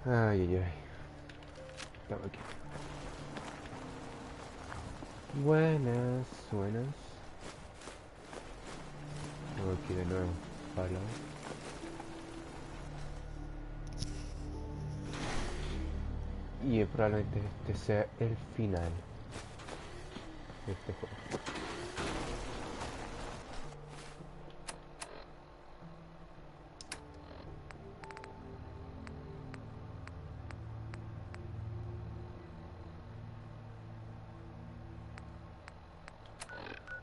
Ay, ay, ay. Estamos aquí. Buenas, buenas. Tengo aquí de nuevo para el lado. Y probablemente este sea el final de este juego.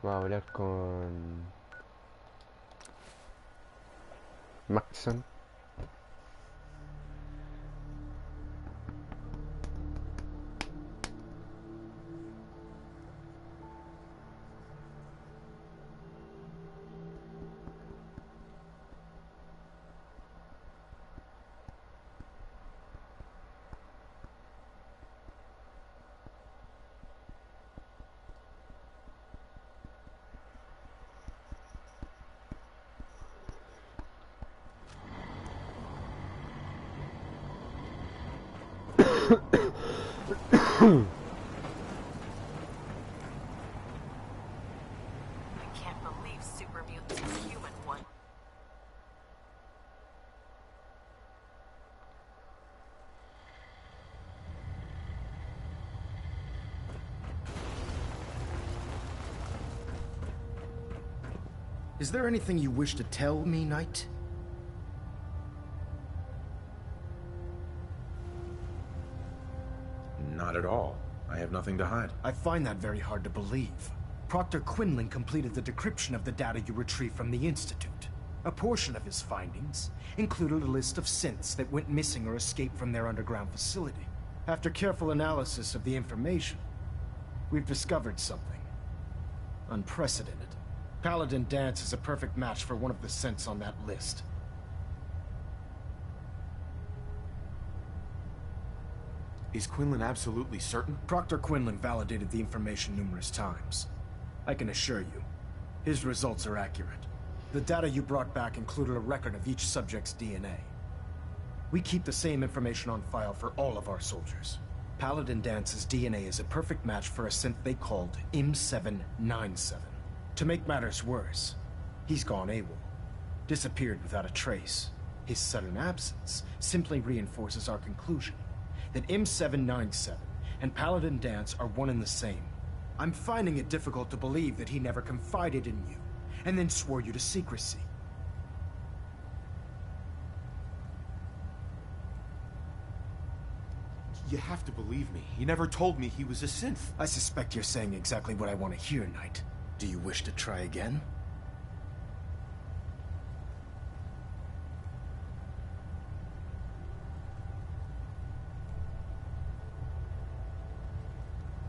Vamos a hablar con Maxon. Is there anything you wish to tell me, Knight? Not at all. I have nothing to hide. I find that very hard to believe. Proctor Quinlan completed the decryption of the data you retrieved from the Institute. A portion of his findings included a list of synths that went missing or escaped from their underground facility. After careful analysis of the information, we've discovered something unprecedented. Paladin Dance is a perfect match for one of the synths on that list. Is Quinlan absolutely certain? Proctor Quinlan validated the information numerous times. I can assure you, his results are accurate. The data you brought back included a record of each subject's DNA. We keep the same information on file for all of our soldiers. Paladin Dance's DNA is a perfect match for a synth they called M797. To make matters worse, he's gone AWOL, disappeared without a trace. His sudden absence simply reinforces our conclusion that M797 and Paladin Dance are one and the same. I'm finding it difficult to believe that he never confided in you, and then swore you to secrecy. You have to believe me. He never told me he was a synth. I suspect you're saying exactly what I want to hear, Knight. Do you wish to try again?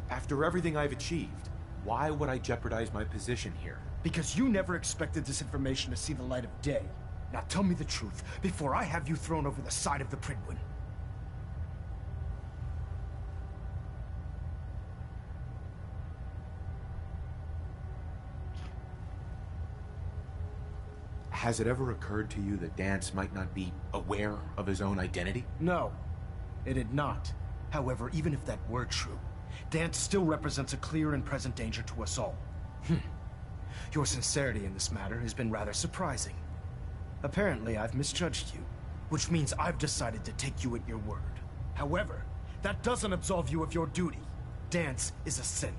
After everything I've achieved, why would I jeopardize my position here? Because you never expected this information to see the light of day. Now tell me the truth, before I have you thrown over the side of the Pridwin. Has it ever occurred to you that Dance might not be aware of his own identity? No, it had not. However, even if that were true, Dance still represents a clear and present danger to us all. Your sincerity in this matter has been rather surprising. Apparently, I've misjudged you, which means I've decided to take you at your word. However, that doesn't absolve you of your duty. Dance is a synth.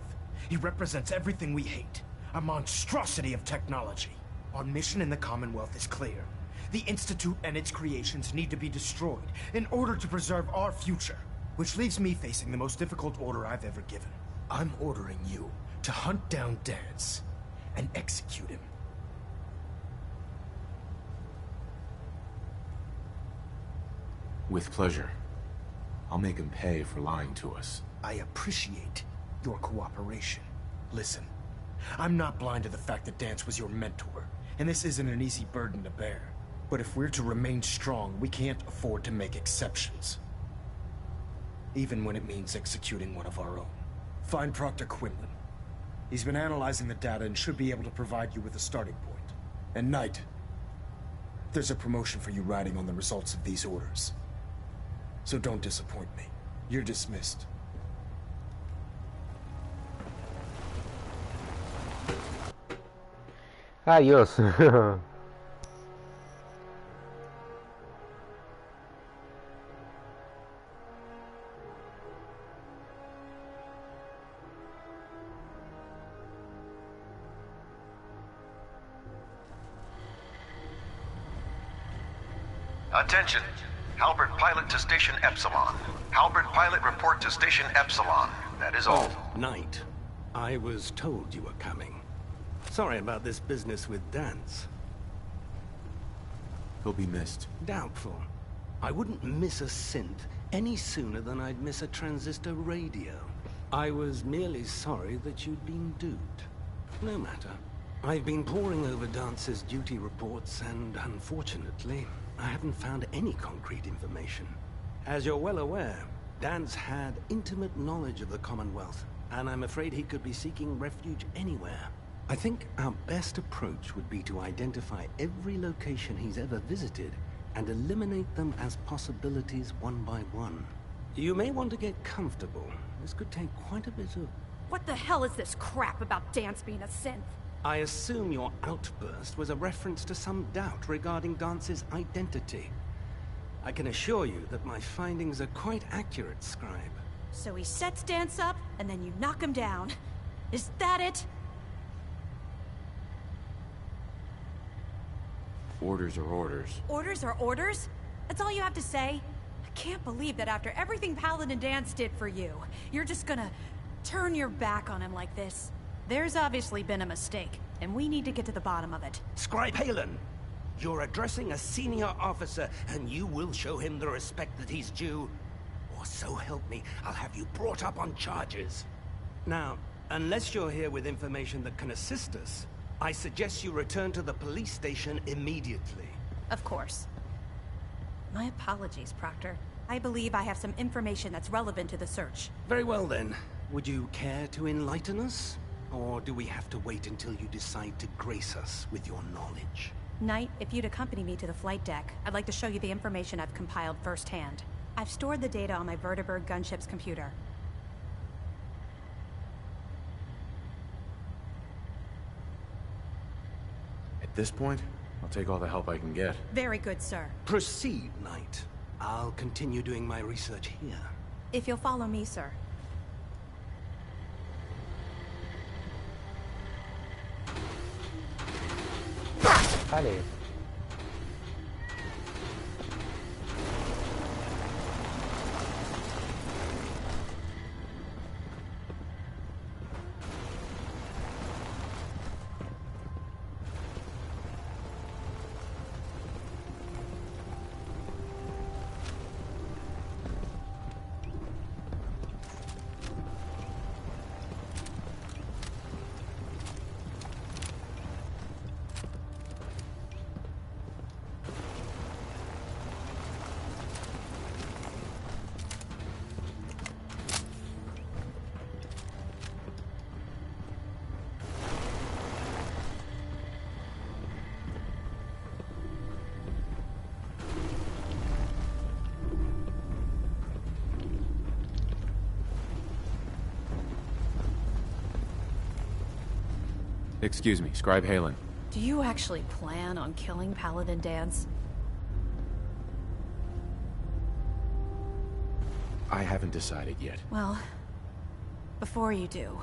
He represents everything we hate, a monstrosity of technology. Our mission in the Commonwealth is clear. The Institute and its creations need to be destroyed in order to preserve our future. Which leaves me facing the most difficult order I've ever given. I'm ordering you to hunt down Dance and execute him. With pleasure. I'll make him pay for lying to us. I appreciate your cooperation. Listen, I'm not blind to the fact that Dance was your mentor, and this isn't an easy burden to bear. But if we're to remain strong, we can't afford to make exceptions. Even when it means executing one of our own. Find Proctor Quinlan. He's been analyzing the data and should be able to provide you with a starting point. And Knight, there's a promotion for you riding on the results of these orders. so don't disappoint me. You're dismissed. Adiós. Attention. Halberd pilot to station Epsilon. Halberd pilot report to station Epsilon. That is all. Oh, Knight. I was told you were coming. Sorry about this business with Dance. He'll be missed. Doubtful. I wouldn't miss a synth any sooner than I'd miss a transistor radio. I was merely sorry that you'd been duped. No matter. I've been poring over Dance's duty reports and, unfortunately, I haven't found any concrete information. As you're well aware, Dance had intimate knowledge of the Commonwealth, and I'm afraid he could be seeking refuge anywhere. I think our best approach would be to identify every location he's ever visited and eliminate them as possibilities one by one. You may want to get comfortable. This could take quite a bit of... What the hell is this crap about Dance being a synth? I assume your outburst was a reference to some doubt regarding Dance's identity. I can assure you that my findings are quite accurate, Scribe. So he sets Dance up, and then you knock him down. Is that it? Orders are orders. Orders are orders? That's all you have to say? I can't believe that after everything Paladin Dance did for you, you're just gonna turn your back on him like this. There's obviously been a mistake, and we need to get to the bottom of it. Scribe Halen! You're addressing a senior officer, and you will show him the respect that he's due. Or so help me, I'll have you brought up on charges. Now, unless you're here with information that can assist us, I suggest you return to the police station immediately. Of course. My apologies, Proctor. I believe I have some information that's relevant to the search. Very well then. Would you care to enlighten us? Or do we have to wait until you decide to grace us with your knowledge? Knight, if you'd accompany me to the flight deck, I'd like to show you the information I've compiled firsthand. I've stored the data on my Vertibird gunship's computer. At this point, I'll take all the help I can get. Very good, sir. Proceed, Knight. I'll continue doing my research here. If you'll follow me, sir. Vale. Excuse me, Scribe Halen. Do you actually plan on killing Paladin Dance? I haven't decided yet. Well, before you do,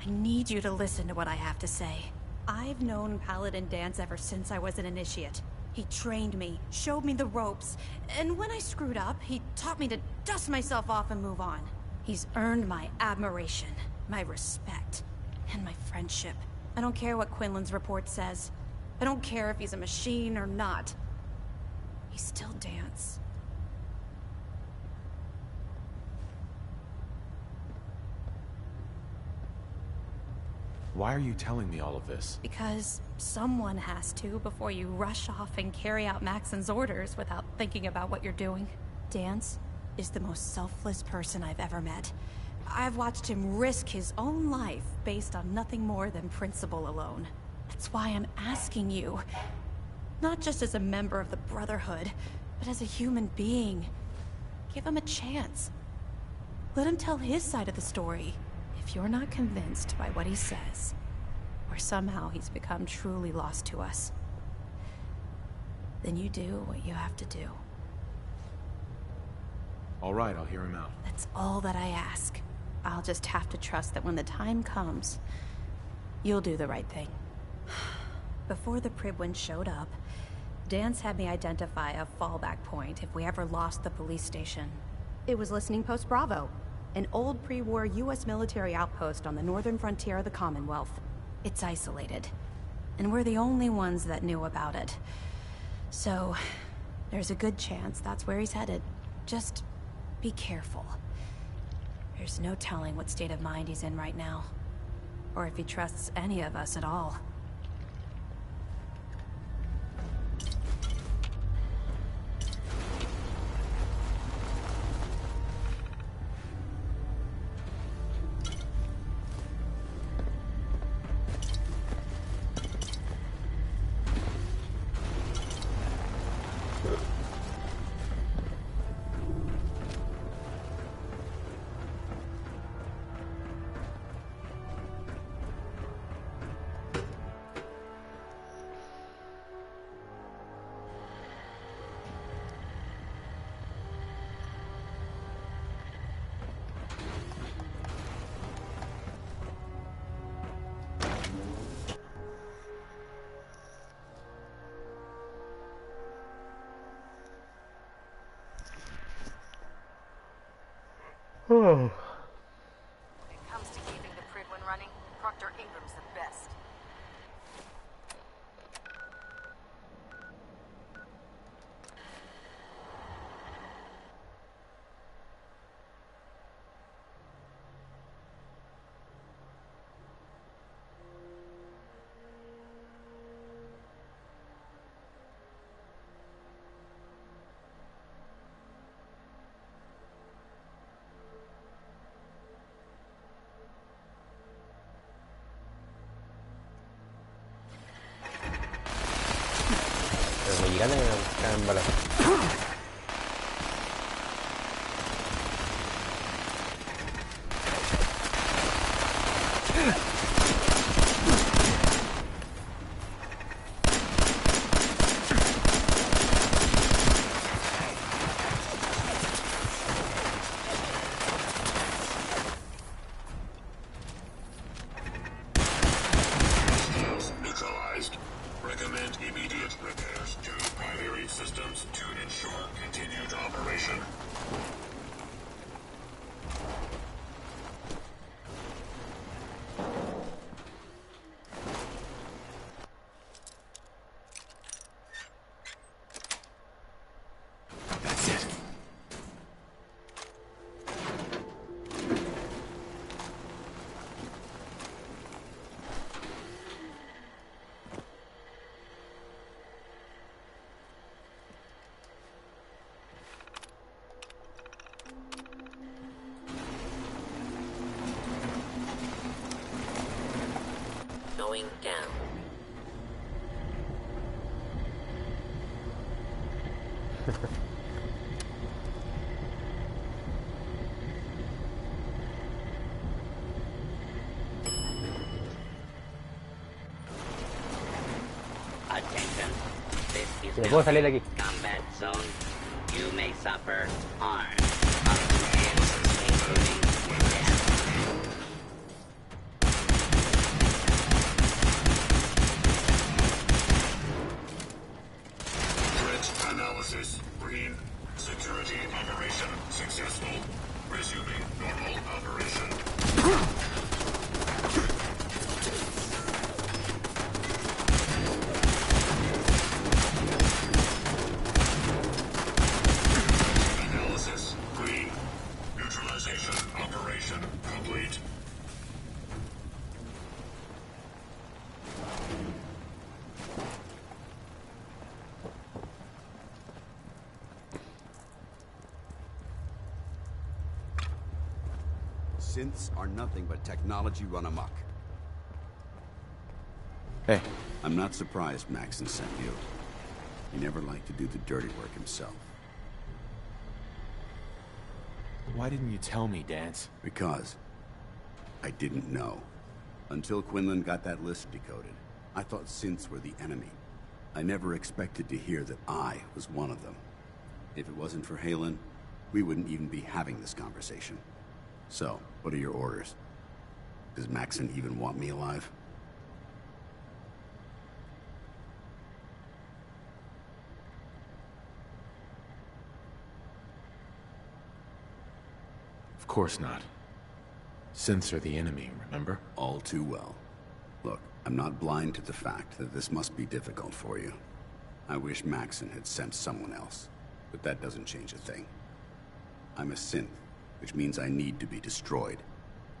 I need you to listen to what I have to say. I've known Paladin Dance ever since I was an initiate. He trained me, showed me the ropes, and when I screwed up, he taught me to dust myself off and move on. He's earned my admiration, my respect, and my friendship. I don't care what Quinlan's report says. I don't care if he's a machine or not. He's still Dance. Why are you telling me all of this? Because someone has to before you rush off and carry out Maxon's orders without thinking about what you're doing. Dance is the most selfless person I've ever met. I've watched him risk his own life based on nothing more than principle alone. That's why I'm asking you, not just as a member of the Brotherhood, but as a human being. Give him a chance. Let him tell his side of the story. If you're not convinced by what he says, or somehow he's become truly lost to us, then you do what you have to do. All right, I'll hear him out. That's all that I ask. I'll just have to trust that when the time comes, you'll do the right thing. Before the Pribwin showed up, Dance had me identify a fallback point if we ever lost the police station. It was Listening Post Bravo, an old pre-war US military outpost on the northern frontier of the Commonwealth. It's isolated, and we're the only ones that knew about it. So, there's a good chance that's where he's headed. Just be careful. There's no telling what state of mind he's in right now, or if he trusts any of us at all. Oh. When it comes to keeping the Pribwin running, Proctor Ingram's the best. Pero me llegan a embalar. Neutralized. Recommend immediate repairs to primary systems to ensure continued operation. That's it. Going down. Attention. This is Si me puedo salir de aquí. combat zone. You may suffer harm. Up to and including death. Threat analysis. Green. Security operation successful. Resuming normal operation. Analysis. Green. Neutralization operation complete. Synths are nothing but technology run amok. Hey, I'm not surprised Maxon sent you. He never liked to do the dirty work himself. Why didn't you tell me, Dance? Because I didn't know. Until Quinlan got that list decoded, I thought synths were the enemy. I never expected to hear that I was one of them. If it wasn't for Halen, we wouldn't even be having this conversation. So, what are your orders? Does Maxon even want me alive? Of course not. Synths are the enemy, remember? All too well. Look, I'm not blind to the fact that this must be difficult for you. I wish Maxon had sent someone else, but that doesn't change a thing. I'm a synth, which means I need to be destroyed.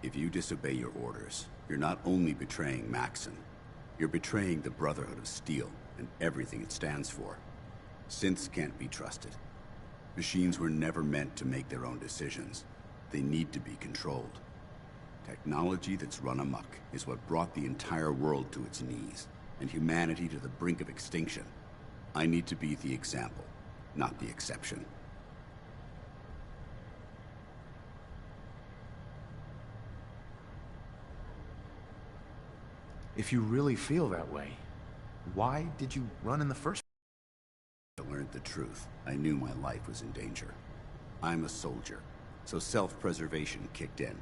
If you disobey your orders, you're not only betraying Maxon, you're betraying the Brotherhood of Steel and everything it stands for. Synths can't be trusted. Machines were never meant to make their own decisions. They need to be controlled. Technology that's run amok is what brought the entire world to its knees, and humanity to the brink of extinction. I need to be the example, not the exception. If you really feel that way, why did you run in the first place? I learned the truth. I knew my life was in danger. I'm a soldier, so self-preservation kicked in.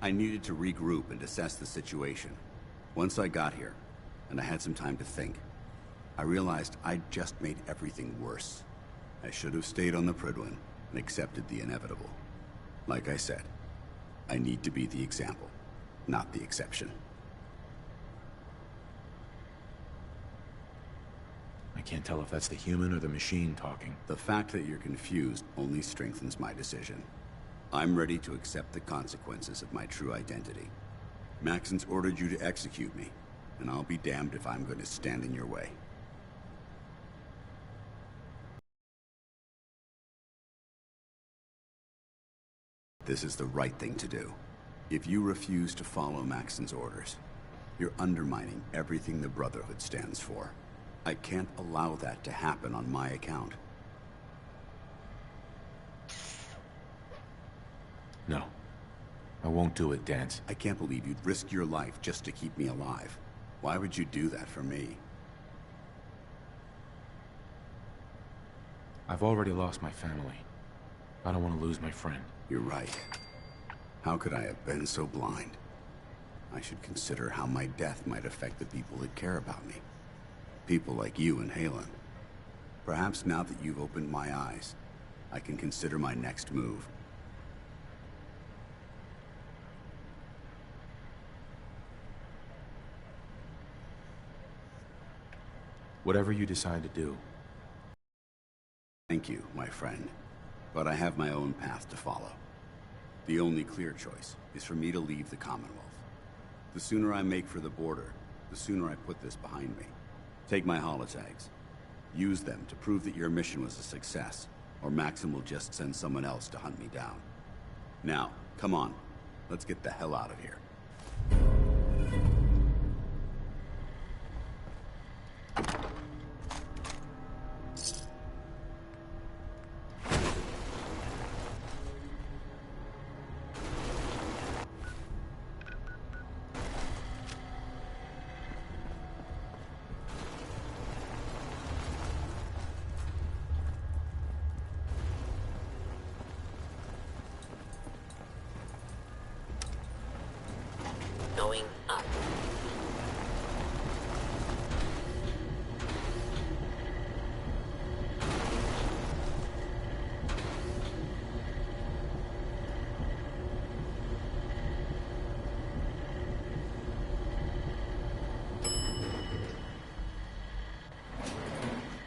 I needed to regroup and assess the situation. Once I got here, and I had some time to think, I realized I'd just made everything worse. I should have stayed on the Prydwen and accepted the inevitable. Like I said, I need to be the example, not the exception. I can't tell if that's the human or the machine talking. The fact that you're confused only strengthens my decision. I'm ready to accept the consequences of my true identity. Maxon's ordered you to execute me, and I'll be damned if I'm going to stand in your way. This is the right thing to do. If you refuse to follow Maxon's orders, you're undermining everything the Brotherhood stands for. I can't allow that to happen on my account. No. I won't do it, Dance. I can't believe you'd risk your life just to keep me alive. Why would you do that for me? I've already lost my family. I don't want to lose my friend. You're right. How could I have been so blind? I should consider how my death might affect the people that care about me. People like you and Halen. Perhaps now that you've opened my eyes, I can consider my next move. Whatever you decide to do. Thank you, my friend. But I have my own path to follow. The only clear choice is for me to leave the Commonwealth. The sooner I make for the border, the sooner I put this behind me. Take my holotags. Use them to prove that your mission was a success, or Maxon will just send someone else to hunt me down. Now, come on. Let's get the hell out of here. Going up.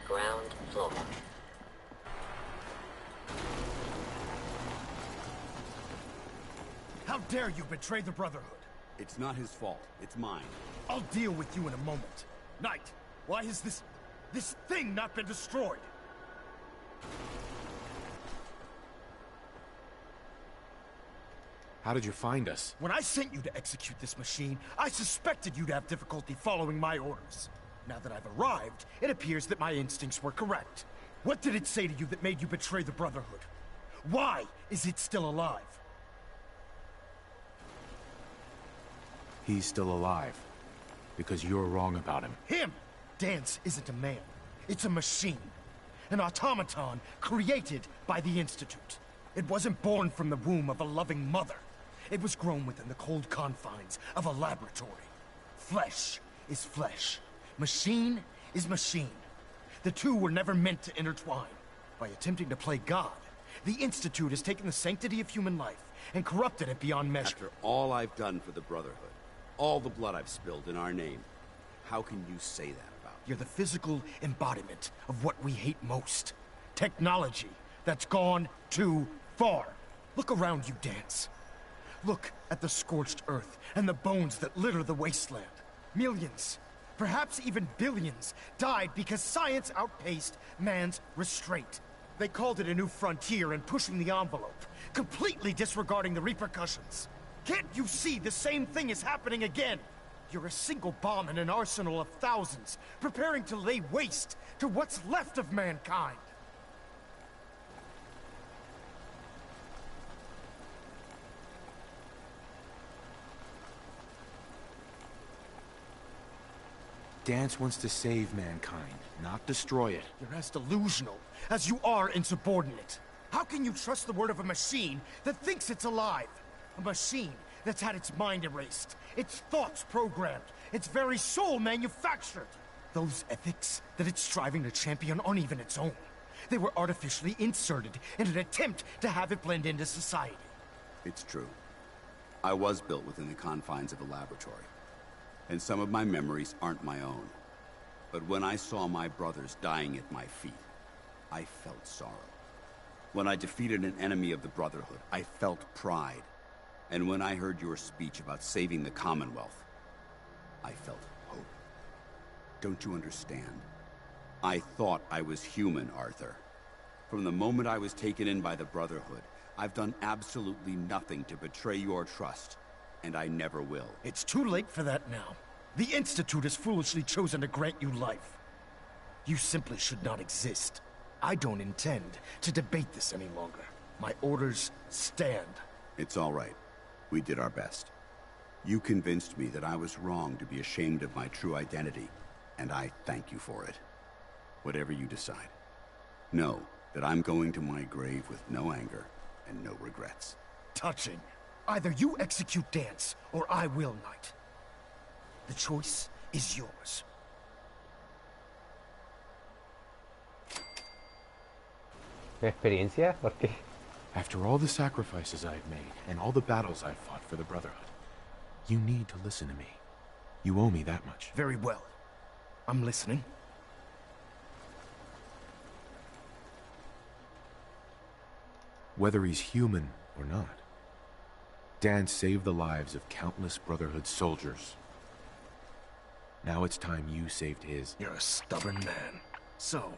Ground floor. How dare you betray the Brotherhood? It's not his fault. It's mine. I'll deal with you in a moment. Knight, why has this thing not been destroyed? How did you find us? When I sent you to execute this machine, I suspected you'd have difficulty following my orders. Now that I've arrived, it appears that my instincts were correct. What did it say to you that made you betray the Brotherhood? Why is it still alive? He's still alive. Because you're wrong about him. Him! Dance isn't a man. It's a machine. An automaton created by the Institute. It wasn't born from the womb of a loving mother. It was grown within the cold confines of a laboratory. Flesh is flesh. Machine is machine. The two were never meant to intertwine. By attempting to play God, the Institute has taken the sanctity of human life and corrupted it beyond measure. After all I've done for the Brotherhood, all the blood I've spilled in our name, how can you say that about me? You're the physical embodiment of what we hate most. Technology that's gone too far. Look around you, Dance. Look at the scorched earth and the bones that litter the wasteland. Millions, perhaps even billions, died because science outpaced man's restraint. They called it a new frontier and pushing the envelope, completely disregarding the repercussions. Can't you see the same thing is happening again? You're a single bomb in an arsenal of thousands, preparing to lay waste to what's left of mankind. Dance wants to save mankind, not destroy it. You're as delusional as you are insubordinate. How can you trust the word of a machine that thinks it's alive? A machine that's had its mind erased, its thoughts programmed, its very soul manufactured. Those ethics that it's striving to champion aren't even its own. They were artificially inserted in an attempt to have it blend into society. It's true. I was built within the confines of a laboratory. And some of my memories aren't my own. But when I saw my brothers dying at my feet, I felt sorrow. When I defeated an enemy of the Brotherhood, I felt pride. And when I heard your speech about saving the Commonwealth, I felt hope. Don't you understand? I thought I was human, Arthur. From the moment I was taken in by the Brotherhood, I've done absolutely nothing to betray your trust. And I never will. It's too late for that now. The Institute has foolishly chosen to grant you life. You simply should not exist. I don't intend to debate this any longer. My orders stand. It's all right. We did our best. You convinced me that I was wrong to be ashamed of my true identity, and I thank you for it. Whatever you decide. Know that I'm going to my grave with no anger and no regrets. Touching. Either you execute Dance, or I will, Knight. The choice is yours. ¿Experiencia? ¿Por qué? After all the sacrifices I've made, and all the battles I've fought for the Brotherhood, you need to listen to me. You owe me that much. Very well. I'm listening. Whether he's human or not, Dan saved the lives of countless Brotherhood soldiers. Now it's time you saved his. You're a stubborn man. So,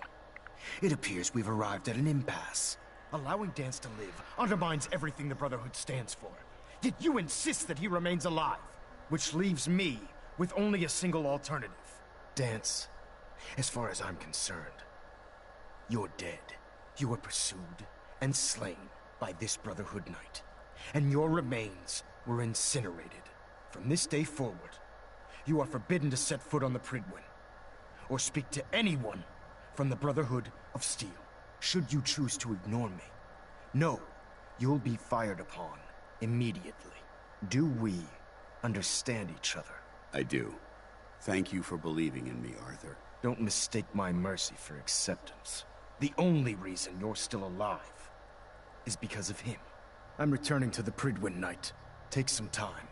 it appears we've arrived at an impasse. Allowing Dance to live undermines everything the Brotherhood stands for. Yet you insist that he remains alive, which leaves me with only a single alternative. Dance, as far as I'm concerned, you're dead. You were pursued and slain by this Brotherhood Knight, and your remains were incinerated. From this day forward, you are forbidden to set foot on the Pridwin, or speak to anyone from the Brotherhood of Steel. Should you choose to ignore me, know you'll be fired upon immediately. Do we understand each other? I do. Thank you for believing in me, Arthur. Don't mistake my mercy for acceptance. The only reason you're still alive is because of him. I'm returning to the Pridwin, Knight. Take some time.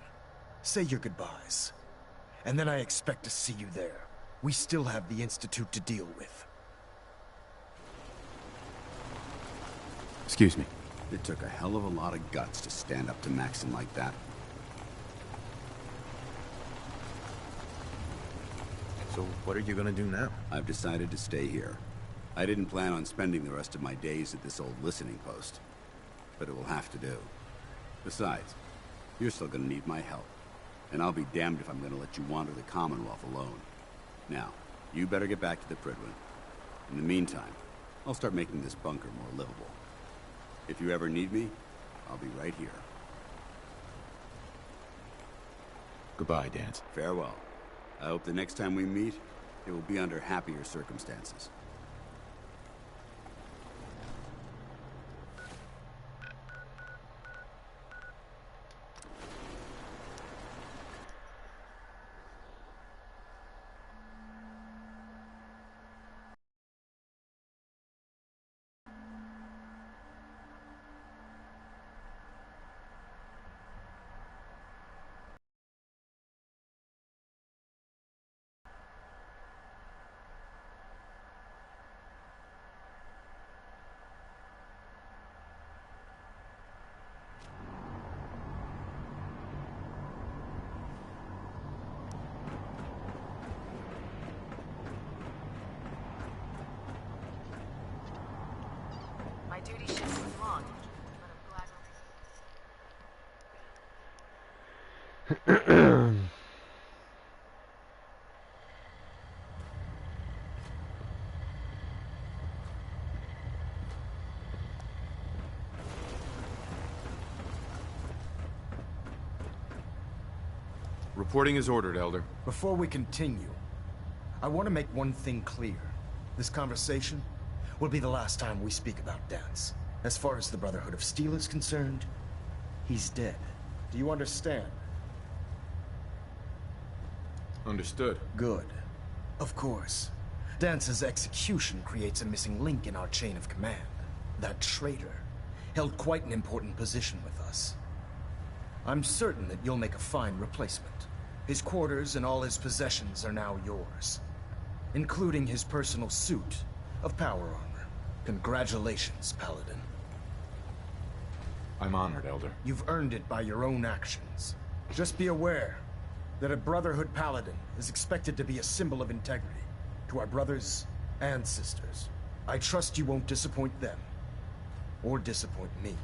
Say your goodbyes. And then I expect to see you there. We still have the Institute to deal with. Excuse me. It took a hell of a lot of guts to stand up to Maxon like that. So what are you gonna do now? I've decided to stay here. I didn't plan on spending the rest of my days at this old listening post, but it will have to do. Besides, you're still gonna need my help, and I'll be damned if I'm gonna let you wander the Commonwealth alone. Now, you better get back to the Pridwin. In the meantime, I'll start making this bunker more livable. If you ever need me, I'll be right here. Goodbye, Dance. Farewell. I hope the next time we meet, it will be under happier circumstances. My duty shift was long, but I'm glad Reporting is ordered, Elder. Before we continue, I want to make one thing clear. This conversation will be the last time we speak about Dance. As far as the Brotherhood of Steel is concerned, he's dead. Do you understand? Understood. Good. Of course. Dance's execution creates a missing link in our chain of command. That traitor held quite an important position with us. I'm certain that you'll make a fine replacement. His quarters and all his possessions are now yours, including his personal suit of power armor. Congratulations, Paladin. I'm honored, Elder. You've earned it by your own actions. Just be aware that a Brotherhood Paladin is expected to be a symbol of integrity to our brothers and sisters. I trust you won't disappoint them, or disappoint me.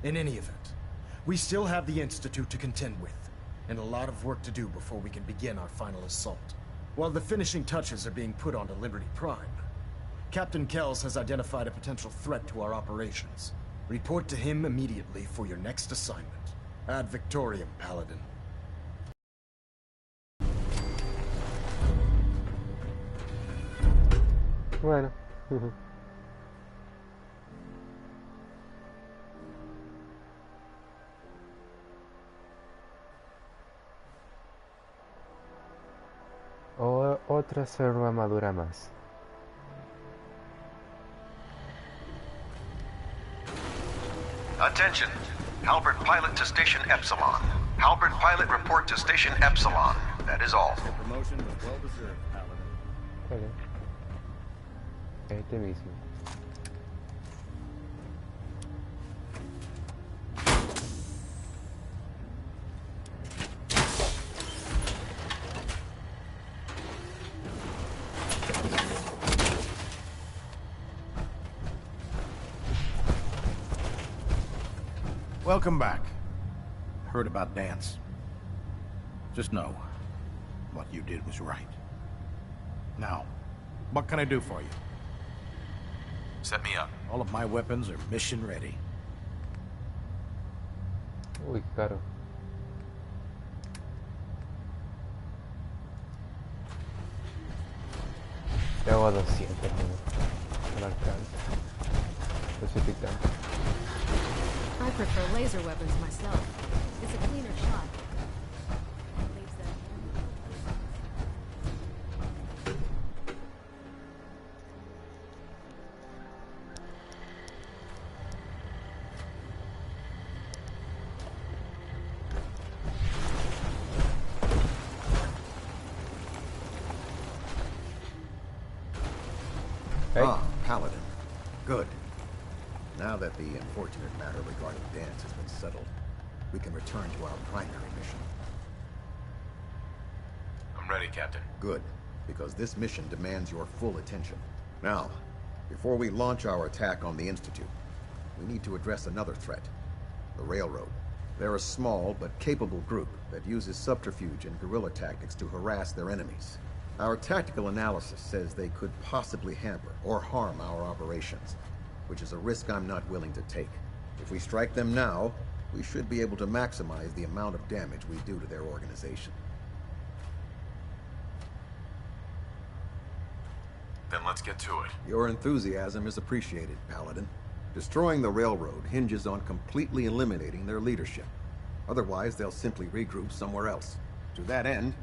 In any event, we still have the Institute to contend with, and a lot of work to do before we can begin our final assault. While the finishing touches are being put onto Liberty Prime, Captain Kells has identified a potential threat to our operations. Report to him immediately for your next assignment. Ad Victoriam, Paladin. Bueno. Otra serva armadura más. Attention. Halbert Pilot to Station Epsilon. Halbert Pilot report to Station Epsilon. That is all. The promotion was well deserved, Paladin. Okay. Este mismo. Welcome back. Heard about Dance. Just know, what you did was right. Now, what can I do for you? Set me up. All of my weapons are mission ready. Uy, claro. Le hago 200, no alcanza. No soy picante. I prefer laser weapons myself. It's a cleaner shot. Leaves that Hey. Ah, Paladin. Good. Now that the unfortunate matter regarding Dance has been settled, we can return to our primary mission. I'm ready, Captain. Good, because this mission demands your full attention. Now, before we launch our attack on the Institute, we need to address another threat. The Railroad. They're a small but capable group that uses subterfuge and guerrilla tactics to harass their enemies. Our tactical analysis says they could possibly hamper or harm our operations, which is a risk I'm not willing to take. If we strike them now, we should be able to maximize the amount of damage we do to their organization. Then let's get to it. Your enthusiasm is appreciated, Paladin. Destroying the railroad hinges on completely eliminating their leadership. Otherwise, they'll simply regroup somewhere else. To that end,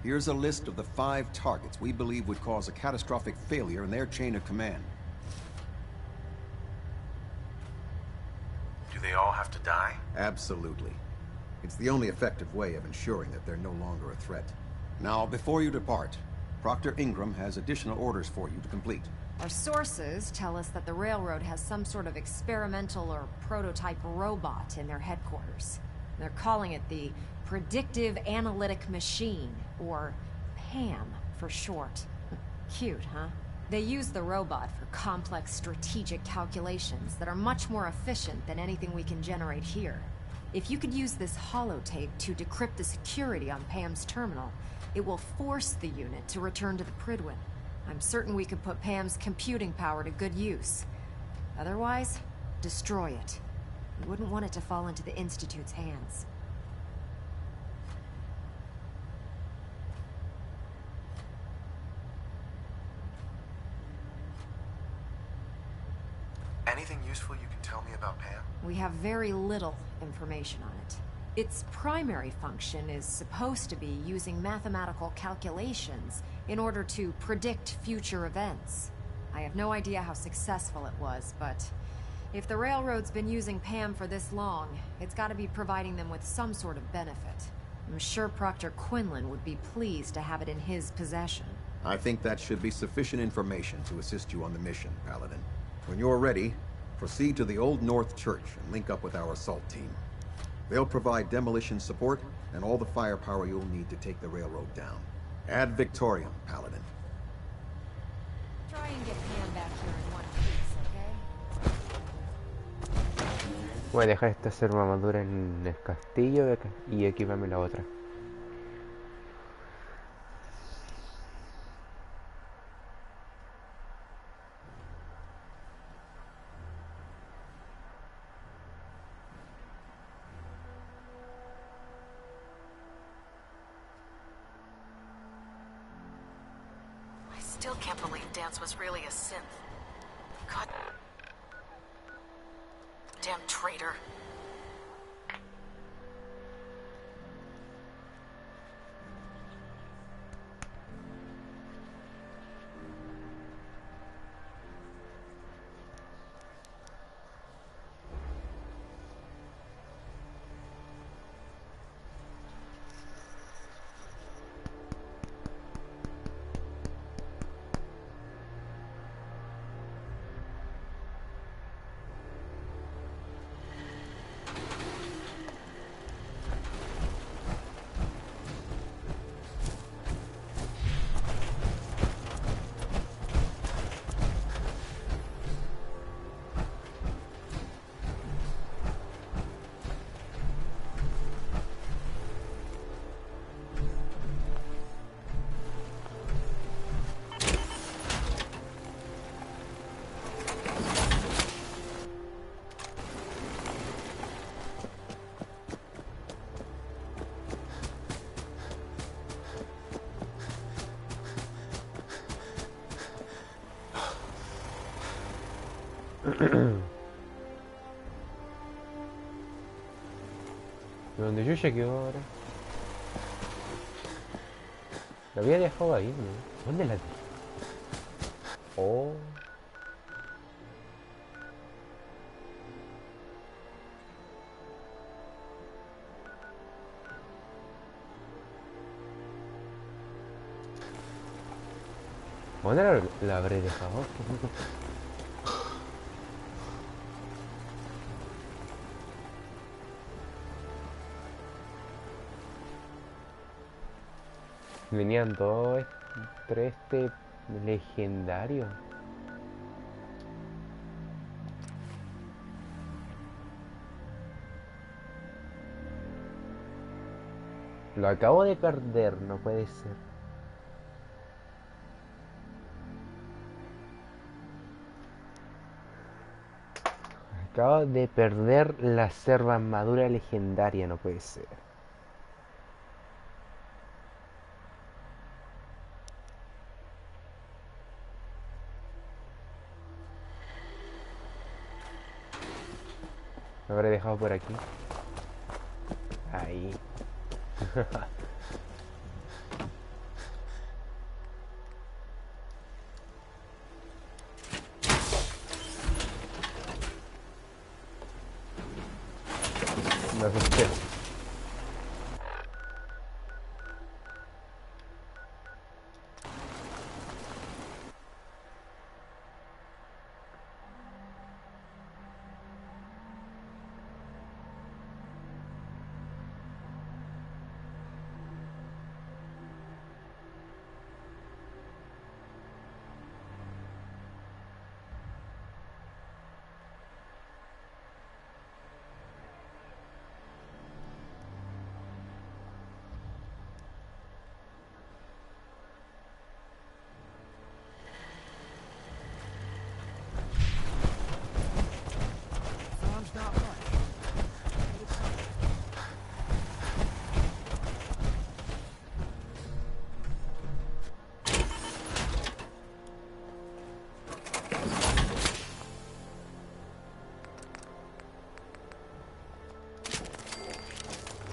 here's a list of the 5 targets we believe would cause a catastrophic failure in their chain of command. Do they all have to die? Absolutely. It's the only effective way of ensuring that they're no longer a threat. Now, before you depart, Proctor Ingram has additional orders for you to complete. Our sources tell us that the railroad has some sort of experimental or prototype robot in their headquarters. They're calling it the Predictive Analytic Machine, or PAM for short. Cute, huh? They use the robot for complex strategic calculations that are much more efficient than anything we can generate here. If you could use this holotape to decrypt the security on PAM's terminal, it will force the unit to return to the Prydwen. I'm certain we could put PAM's computing power to good use. Otherwise, destroy it. We wouldn't want it to fall into the Institute's hands. Anything useful you can tell me about Pam? We have very little information on it. Its primary function is supposed to be using mathematical calculations in order to predict future events. I have no idea how successful it was, but if the railroad's been using PAM for this long, it's got to be providing them with some sort of benefit. I'm sure Proctor Quinlan would be pleased to have it in his possession. I think that should be sufficient information to assist you on the mission, Paladin. When you're ready, proceed to the Old North Church and link up with our assault team. They'll provide demolition support and all the firepower you'll need to take the railroad down. Ad Victoriam, Paladin. Try and get Pam back here in one piece, okay? Voy a dejar esta hacer una armadura en el castillo y equiparme la otra. Still can't believe Dance was really a synth. God. Damn traitor. ¿Dónde yo llegué ahora? La había dejado ahí, ¿no? ¿Dónde la dejé? Oh. ¿Dónde la habré dejado? Venían dos, tres legendarios. Lo acabo de perder, no puede ser. Acabo de perder la serva armadura legendaria, no puede ser. Me habré dejado por aquí. Ahí. Me asusté.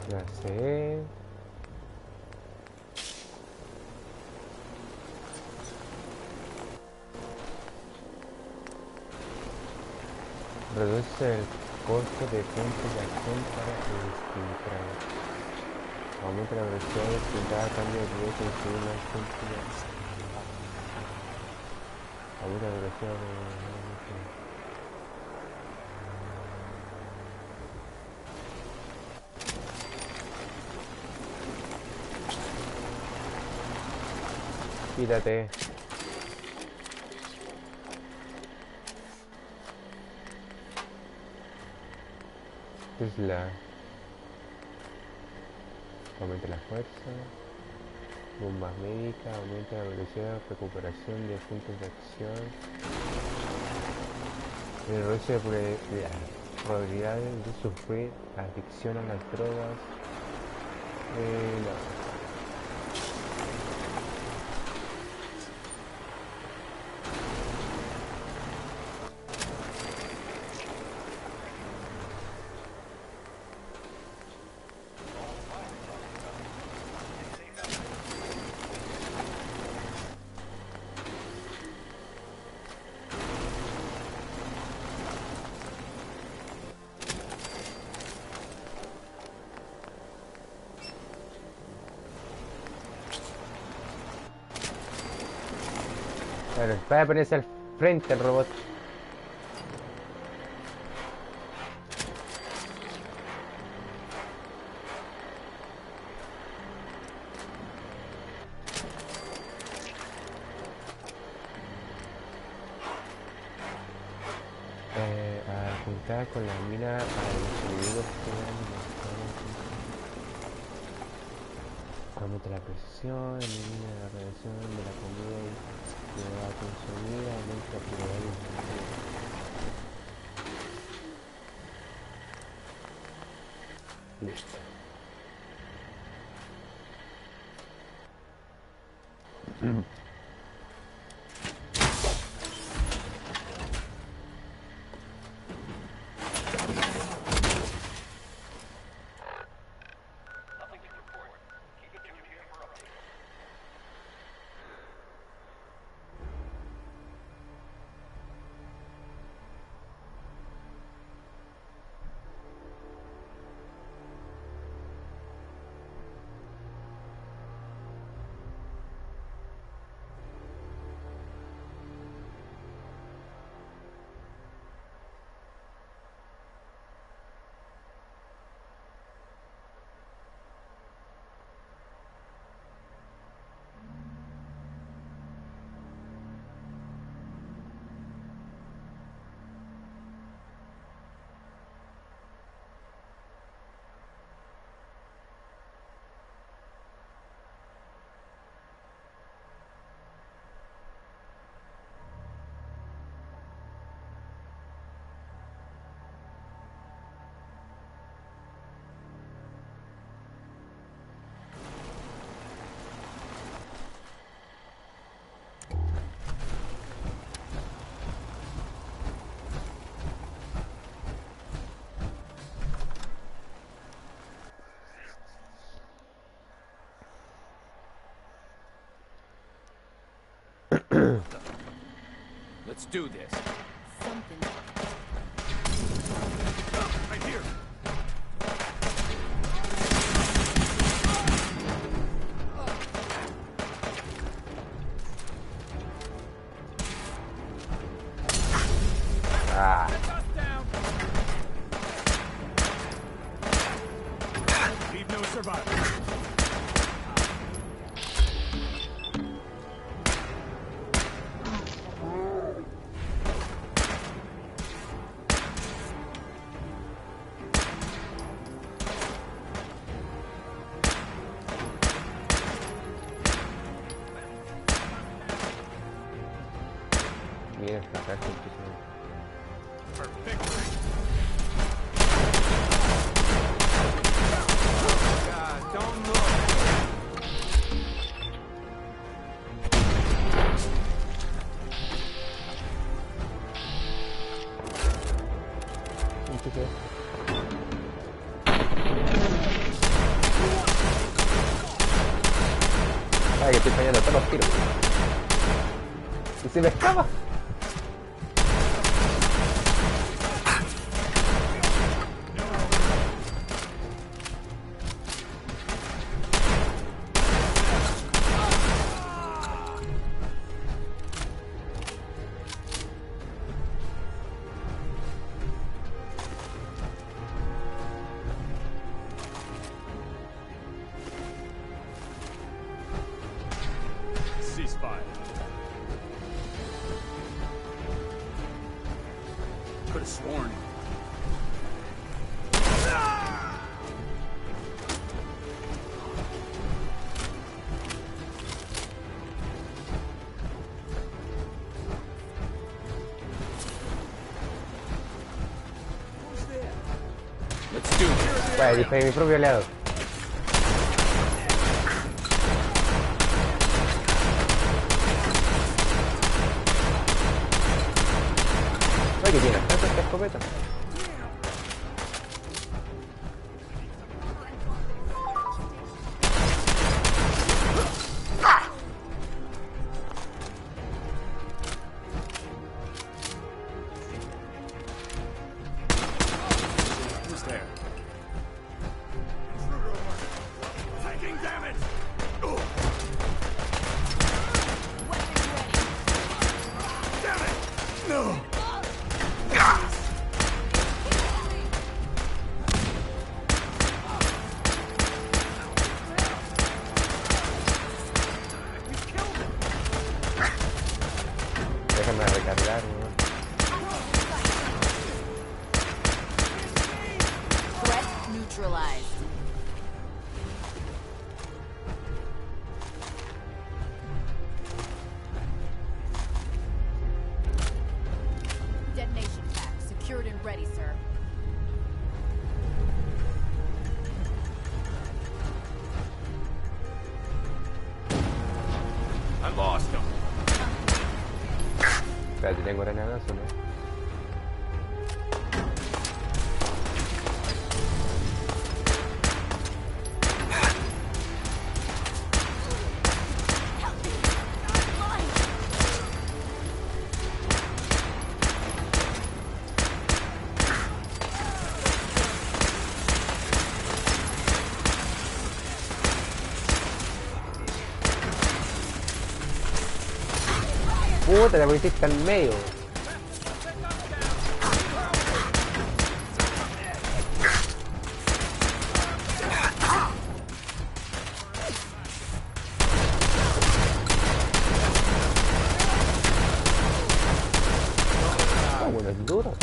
Ya sé. Reduce el costo de puntos de acción para sprintar. Aumenta la velocidad de sprintar a cambio de directo y subir más puntos de acción. Aumenta la velocidad de... Quítate. Es la... Aumenta la fuerza. Bombas médicas. Aumenta la velocidad de recuperación de puntos de acción. Reduce probabilidades de sufrir adicción a las drogas. No. Bueno, va a ponerse al frente el robot. A apuntar con la mira a los enemigos que aumenta la precisión, elimina la radiación de la comida que va a consumir, aumenta la probabilidad de... Listo. Let's do this. Something. Right here. Ah. Leave no survivor. Mira, acá ay, estoy fallando todos los tiros. Y se me escapa. Ceasefire. Could have sworn. Let's do this. Vale, disparé mi propio aliado. Ay, que tiene tanto esta escopeta. Who's there? Taking damage! Damn it! No! Déjame recargar, ¿no? Threat neutralized. Detonation pack secured and ready, sir. I lost him. Espérate, tengo granadazo, ¿no? Puta, la pusiste al medio. Oh, bueno, es duro.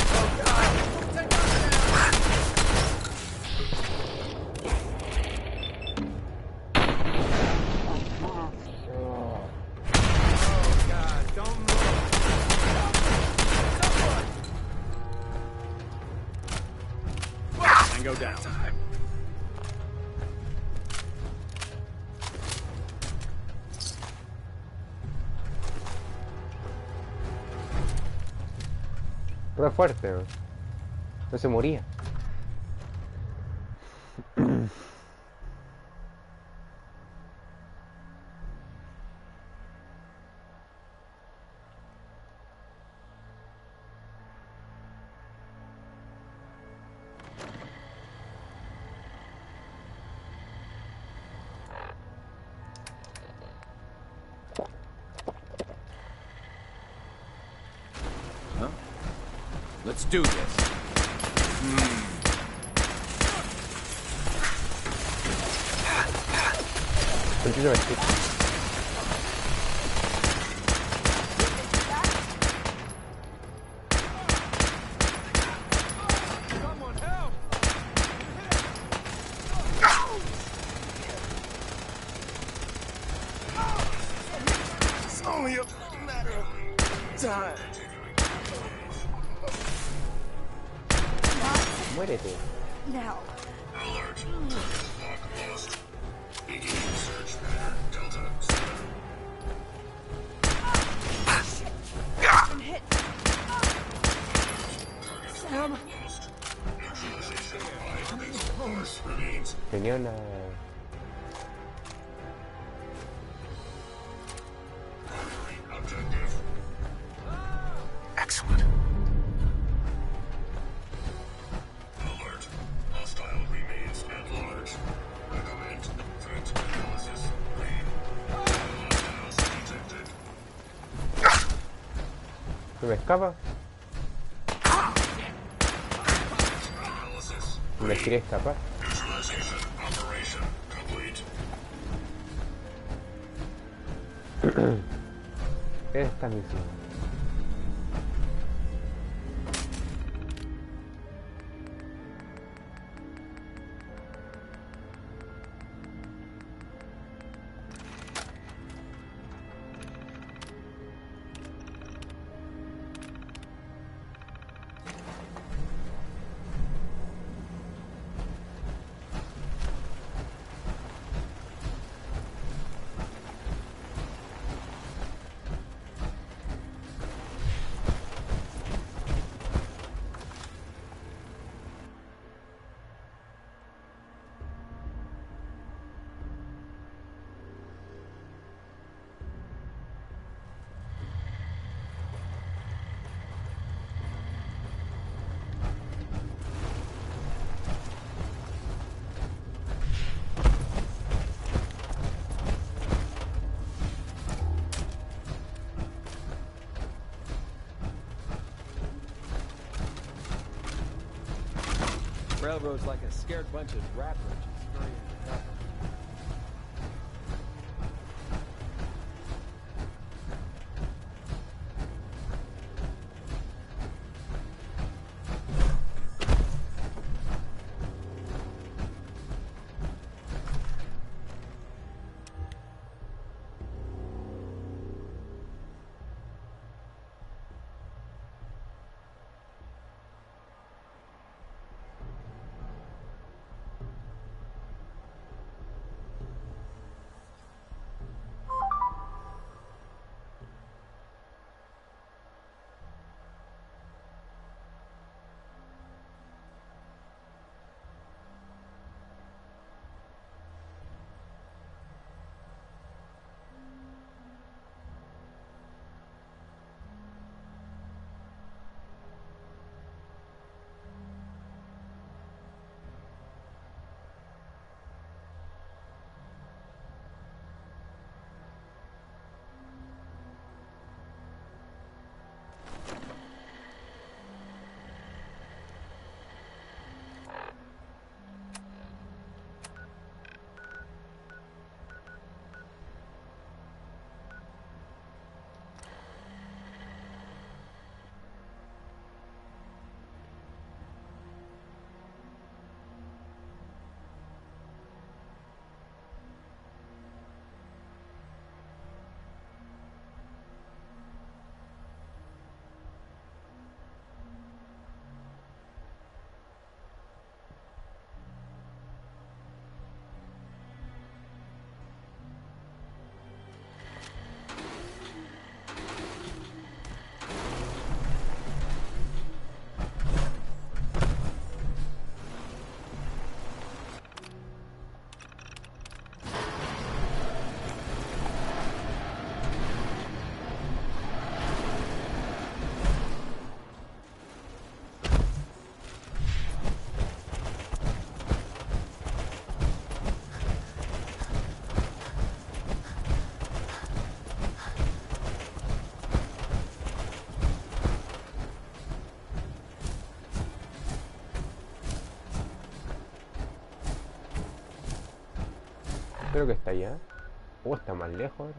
And go down. Pero es fuerte, ¿no? No se moría. Let's do this. Continúa aquí. It's only a matter of time. Muérete. Now. Alert. Lock lost. Beginning search pattern Delta 7. Been hit. Sam. Lost. Neutralization by base force remains. Tenía una... Primary objective. Excellent. Alert. Hostile remains at large. Recommend threat analysis. Read. Hostiles detected. ¿Se me escapa? Analysis. Me quiere escapar. Neutralization operation complete. Esta misión. Railroad's like a scared bunch of rat roaches scurrying to cover. Creo que está allá. O está más lejos ahora.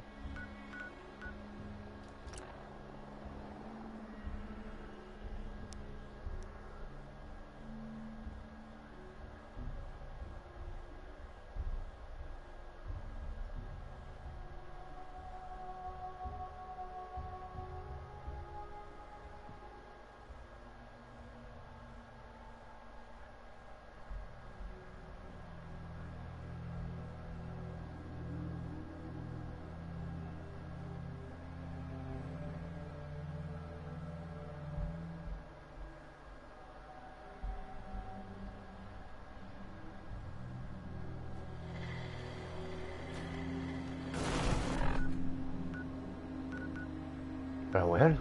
Pero bueno.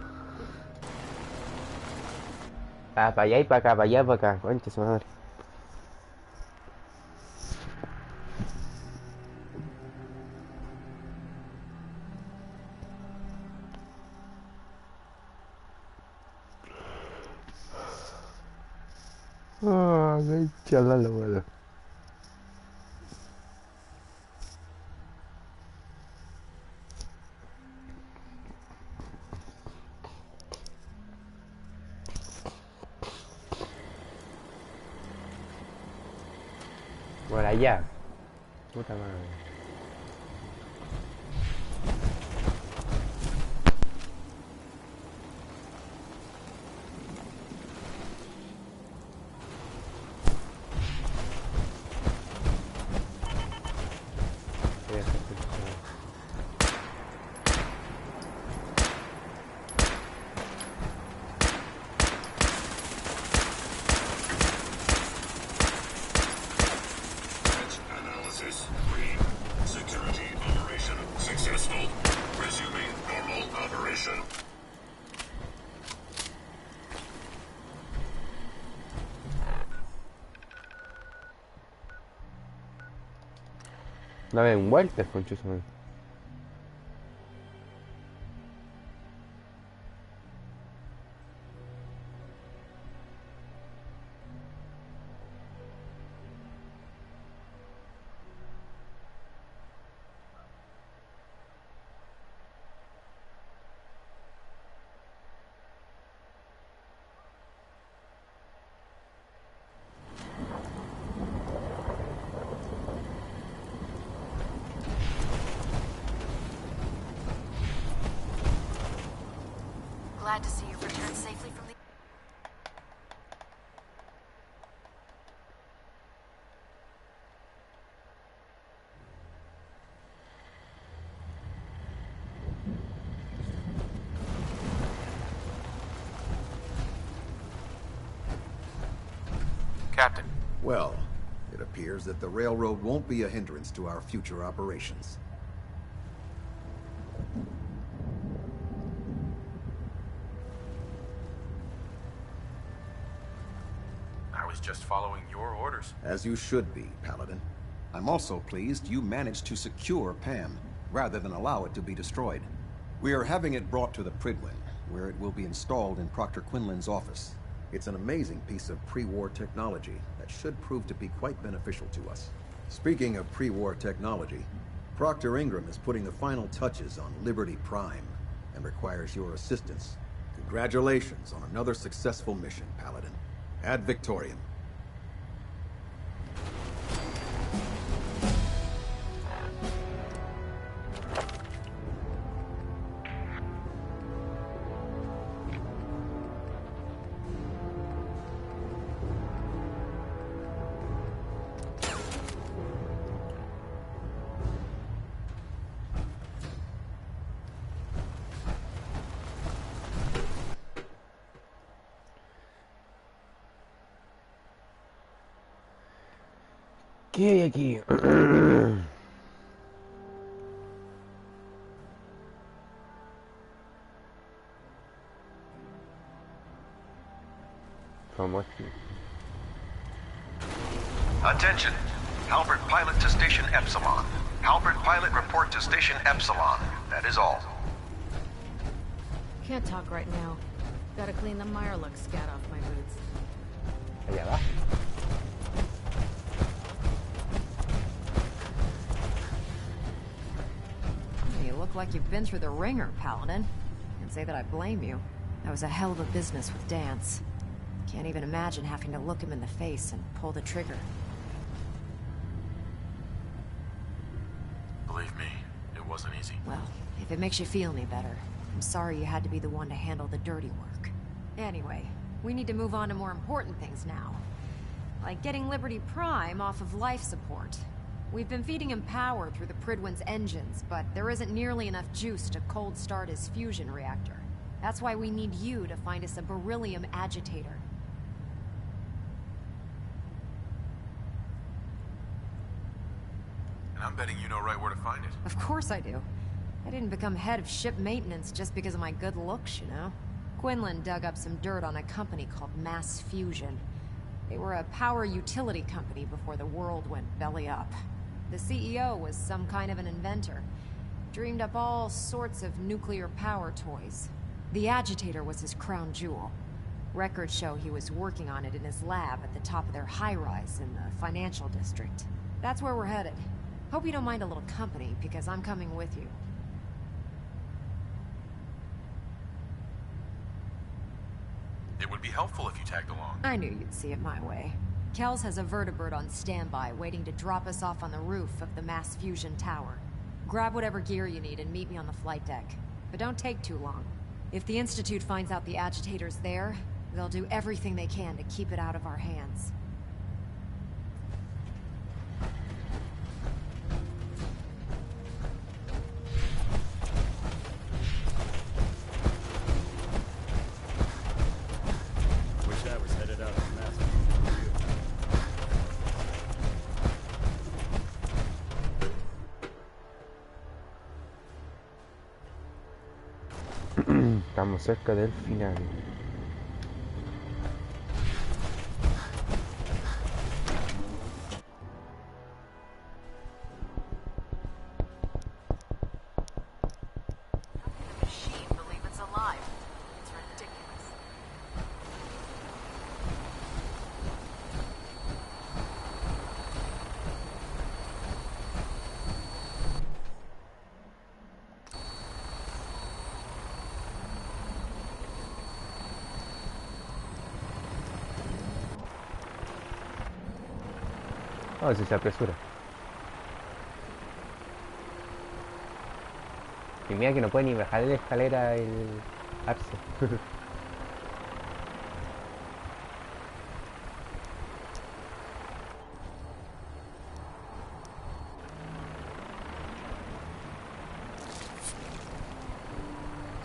Ah, para allá y para acá, para allá y para acá. Concha su madre. Ah, qué chalala, bueno. Por allá. Puta madre. Analysis green. Security operation successful. Resuming normal operation. No den vueltas, concha su madre. Glad to see you've returned safely from the... Captain. Well, it appears that the railroad won't be a hindrance to our future operations. I was just following your orders. As you should be, Paladin. I'm also pleased you managed to secure Pam, rather than allow it to be destroyed. We are having it brought to the Pridwin, where it will be installed in Proctor Quinlan's office. It's an amazing piece of pre-war technology that should prove to be quite beneficial to us. Speaking of pre-war technology, Proctor Ingram is putting the final touches on Liberty Prime and requires your assistance. Congratulations on another successful mission, Paladin. Ad Victoriam. ¿Qué hay aquí? Vamos aquí. Attention. Halbert pilot to station Epsilon. Halbert pilot report to station Epsilon. That is all. Can't talk right now. Gotta clean the Mirelux scat off my boots. Allá va. look like you've been through the ringer, Paladin. Can't say that I blame you. That was a hell of a business with Dance. Can't even imagine having to look him in the face and pull the trigger. Believe me, it wasn't easy. Well, if it makes you feel any better, I'm sorry you had to be the one to handle the dirty work. Anyway, we need to move on to more important things now. Like getting Liberty Prime off of life support. We've been feeding him power through the Pridwin's engines, but there isn't nearly enough juice to cold start his fusion reactor. That's why we need you to find us a beryllium agitator. And I'm betting you know right where to find it. Of course I do. I didn't become head of ship maintenance just because of my good looks, you know? Quinlan dug up some dirt on a company called Mass Fusion. They were a power utility company before the world went belly up. The CEO was some kind of an inventor. Dreamed up all sorts of nuclear power toys. The agitator was his crown jewel. Records show he was working on it in his lab at the top of their high-rise in the financial district. That's where we're headed. Hope you don't mind a little company, because I'm coming with you. It would be helpful if you tagged along. I knew you'd see it my way. Kells has a vertibird on standby, waiting to drop us off on the roof of the Mass Fusion Tower. Grab whatever gear you need and meet me on the flight deck. But don't take too long. If the Institute finds out the agitator's there, they'll do everything they can to keep it out of our hands. Wish I was headed out to Mass. Estamos cerca del final. The machine believe it's alive. It's ridiculous. Oh, si se apresura. Y mira que no puede ni bajar de la escalera el Arce.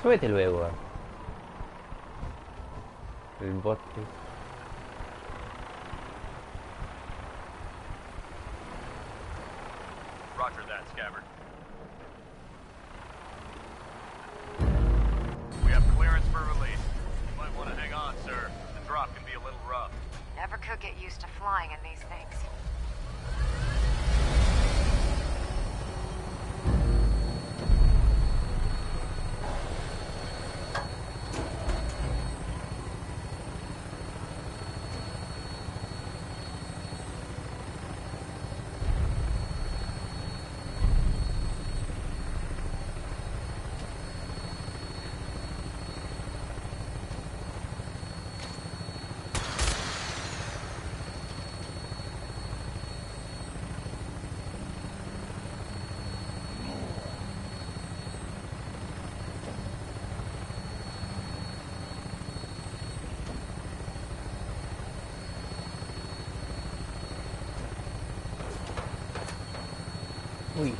Súbete luego. El bote. Roger that, Scabbard. We have clearance for release. You might want to hang on, sir. The drop can be a little rough. Never could get used to flying in these things. Uy.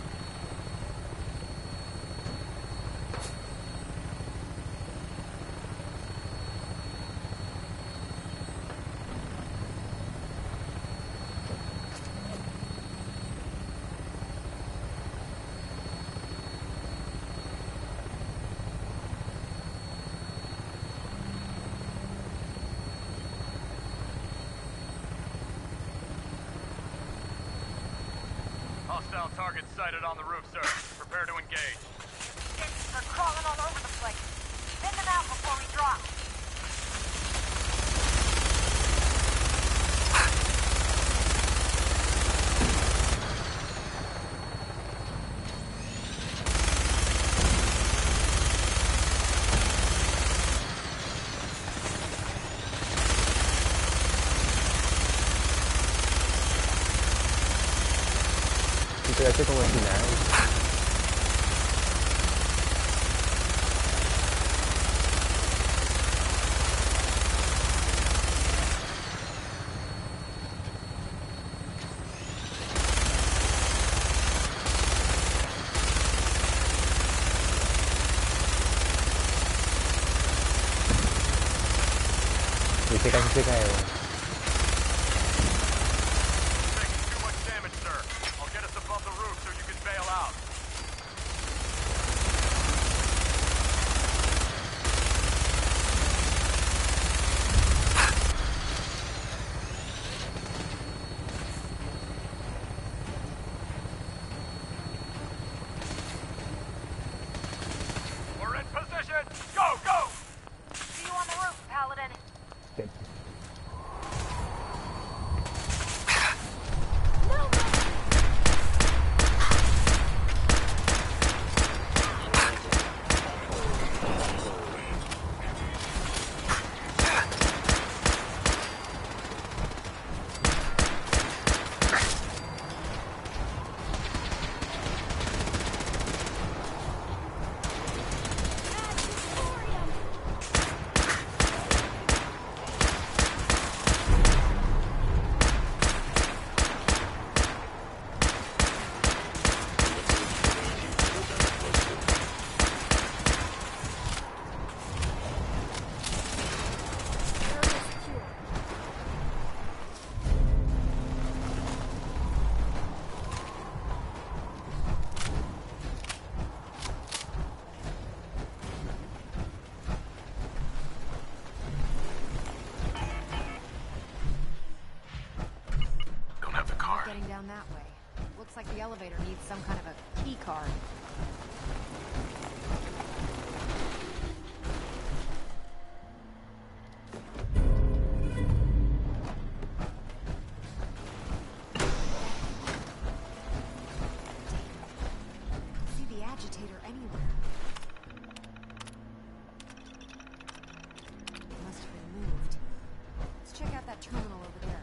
Hostile target sighted on the roof, sir. Prepare to engage. They're crawling all over the place. Thin them out before we drop. Quédate como si nada. Este casi se cae, weón. We're in position! Go, go! See you on the roof, Paladin. Getting down that way. Looks like the elevator needs some kind of a key card. See the agitator anywhere. It must have been moved. Let's check out that terminal over there.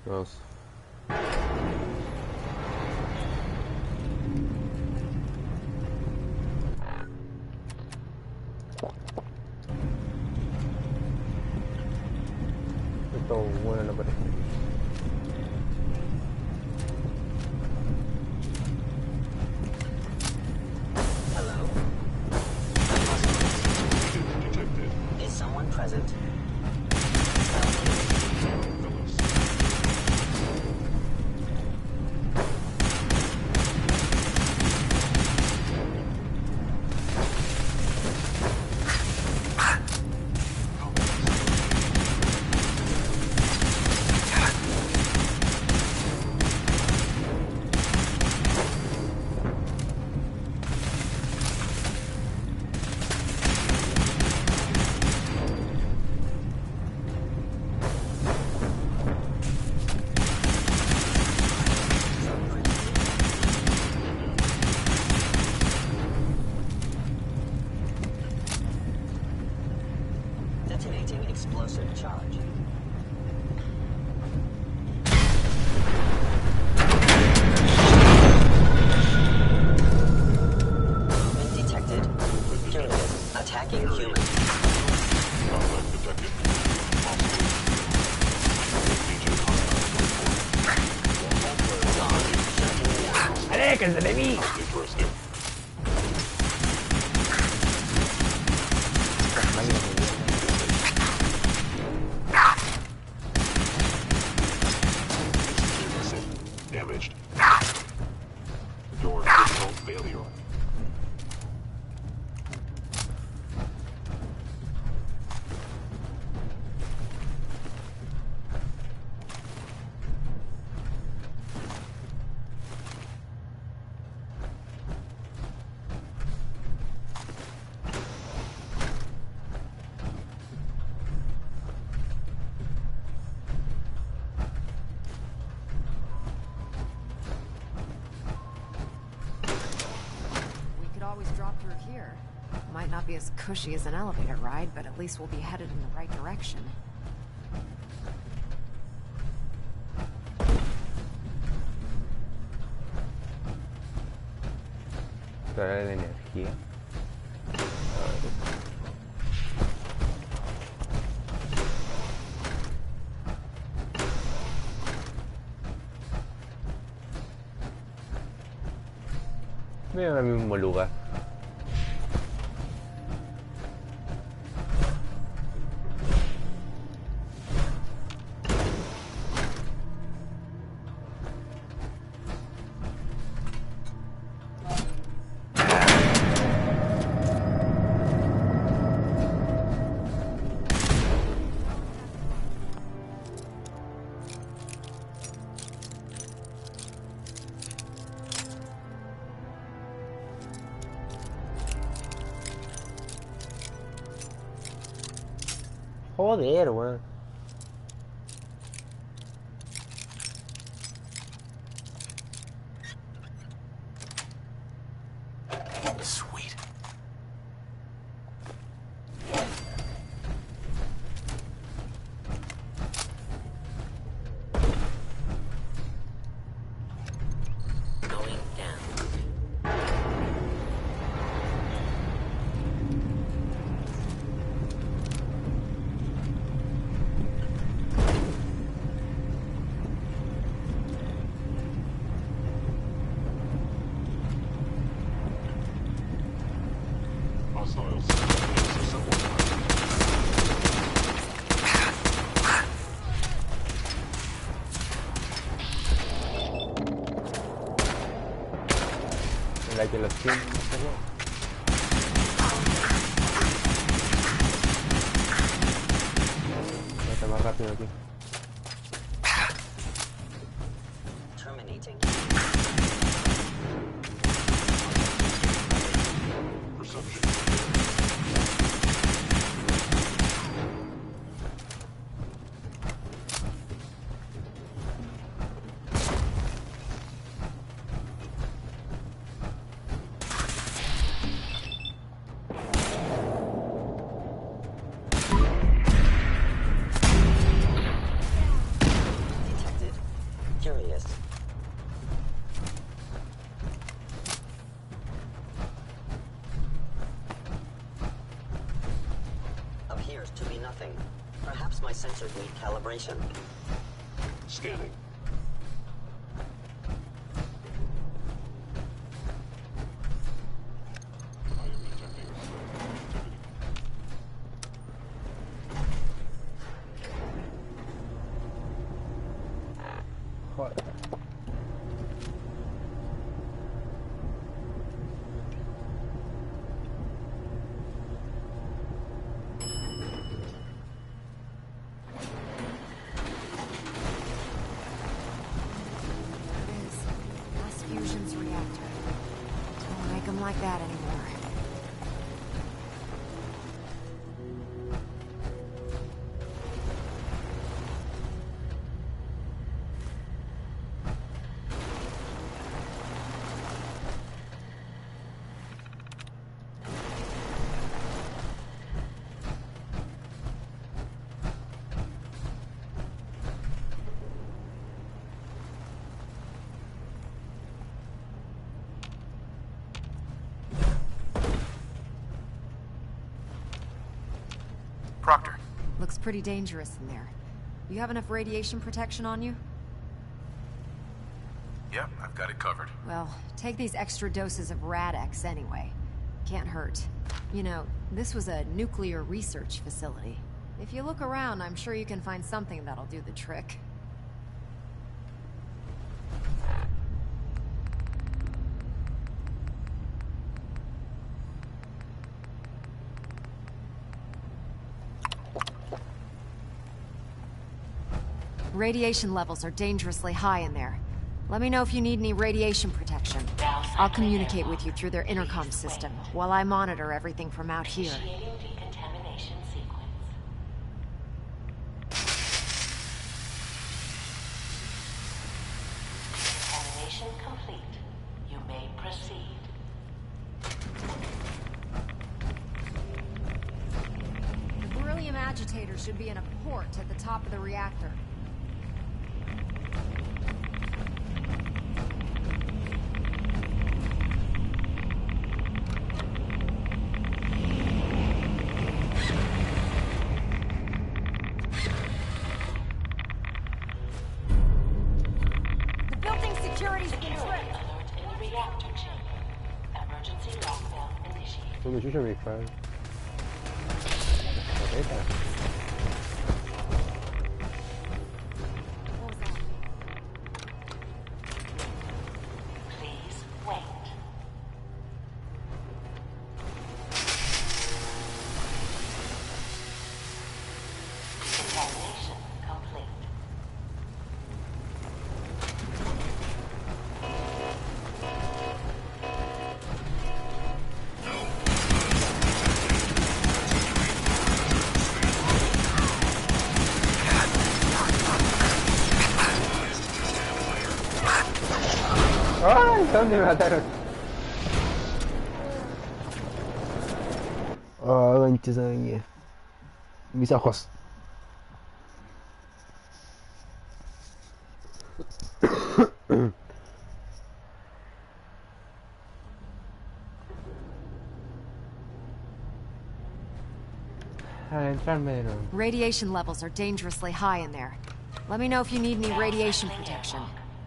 Dos. Esto bueno no parece. Hello? Is someone present? Detonating explosive charge. Movement detected. Curious. Attacking human. ¡Aléjense de mí! control failure. Might not be as cushy as an elevator ride, but at least we'll be headed in the right direction. Torre de energía. Veo en el mismo lugar. Joder, weón. Sweet. Going down. La que los tiene. Está más rápido aquí. Terminating. Curious. Appears to be nothing. Perhaps my sensors need calibration. Scanning. Joder. Fusion's reactor. Don't make them like that anymore. Proctor. Looks pretty dangerous in there. You have enough radiation protection on you? Yep, I've got it covered. Well, take these extra doses of Rad-X anyway. Can't hurt. You know, this was a nuclear research facility. If you look around, I'm sure you can find something that'll do the trick. Radiation levels are dangerously high in there. Let me know if you need any radiation protection. I'll communicate with you through their intercom system while I monitor everything from out here. Decontamination sequence. Decontamination complete. You may proceed. The beryllium agitator should be in a port at the top of the reactor. ¿Dónde chucha me disparan? Escopeta. Please wait. Decontamination complete. ¡Ay! ¿Dónde me mataron? Oh, ganches de mis ojos. Adentrarme de nuevo. Radiation levels are dangerously high in there. Let me know if you need any radiation protection.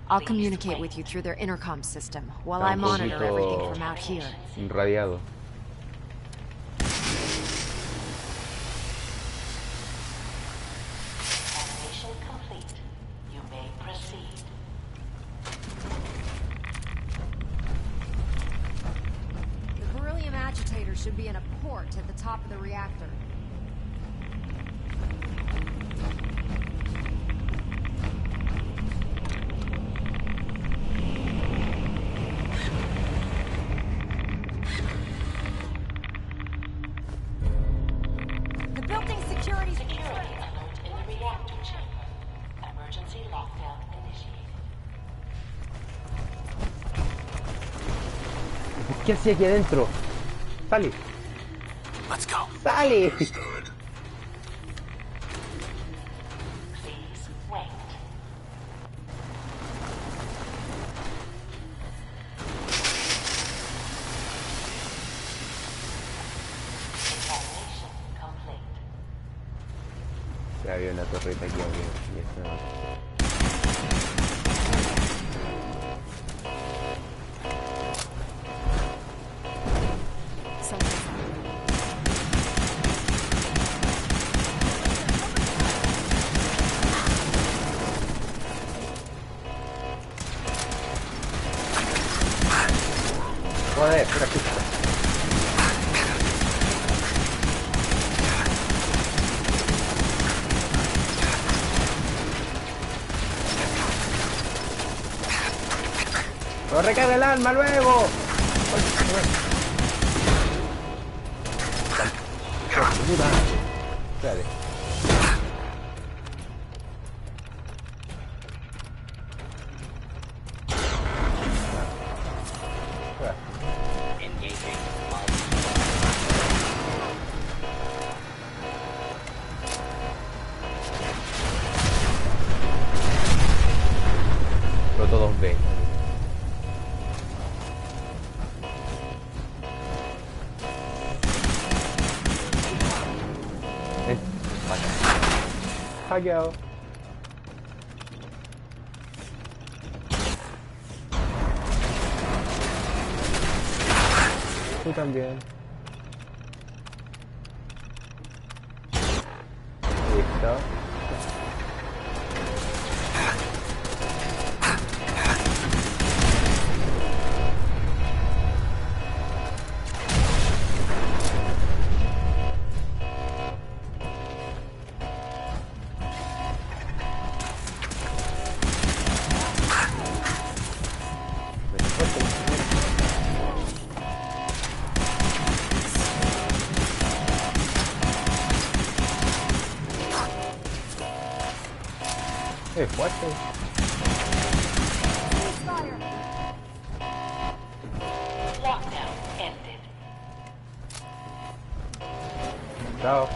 I'll communicate with you through their intercom system while I monitor everything from out here. Radiado. Decontamination complete. You may proceed. The beryllium agitator should be in a port at the top of the reactor. ¿Qué hacía aquí adentro? ¡Sale! Let's go. ¡Sale! Understood. Please wait. Decontamination complete. Ya había una torreta aquí arriba. Y esta no. Joder, por aquí. ¡No recarga el arma luego! Espérate. Engaging. Pero todos ven. Hackeado. Tú también. Listo. what the? Lockdown ended. Ciao.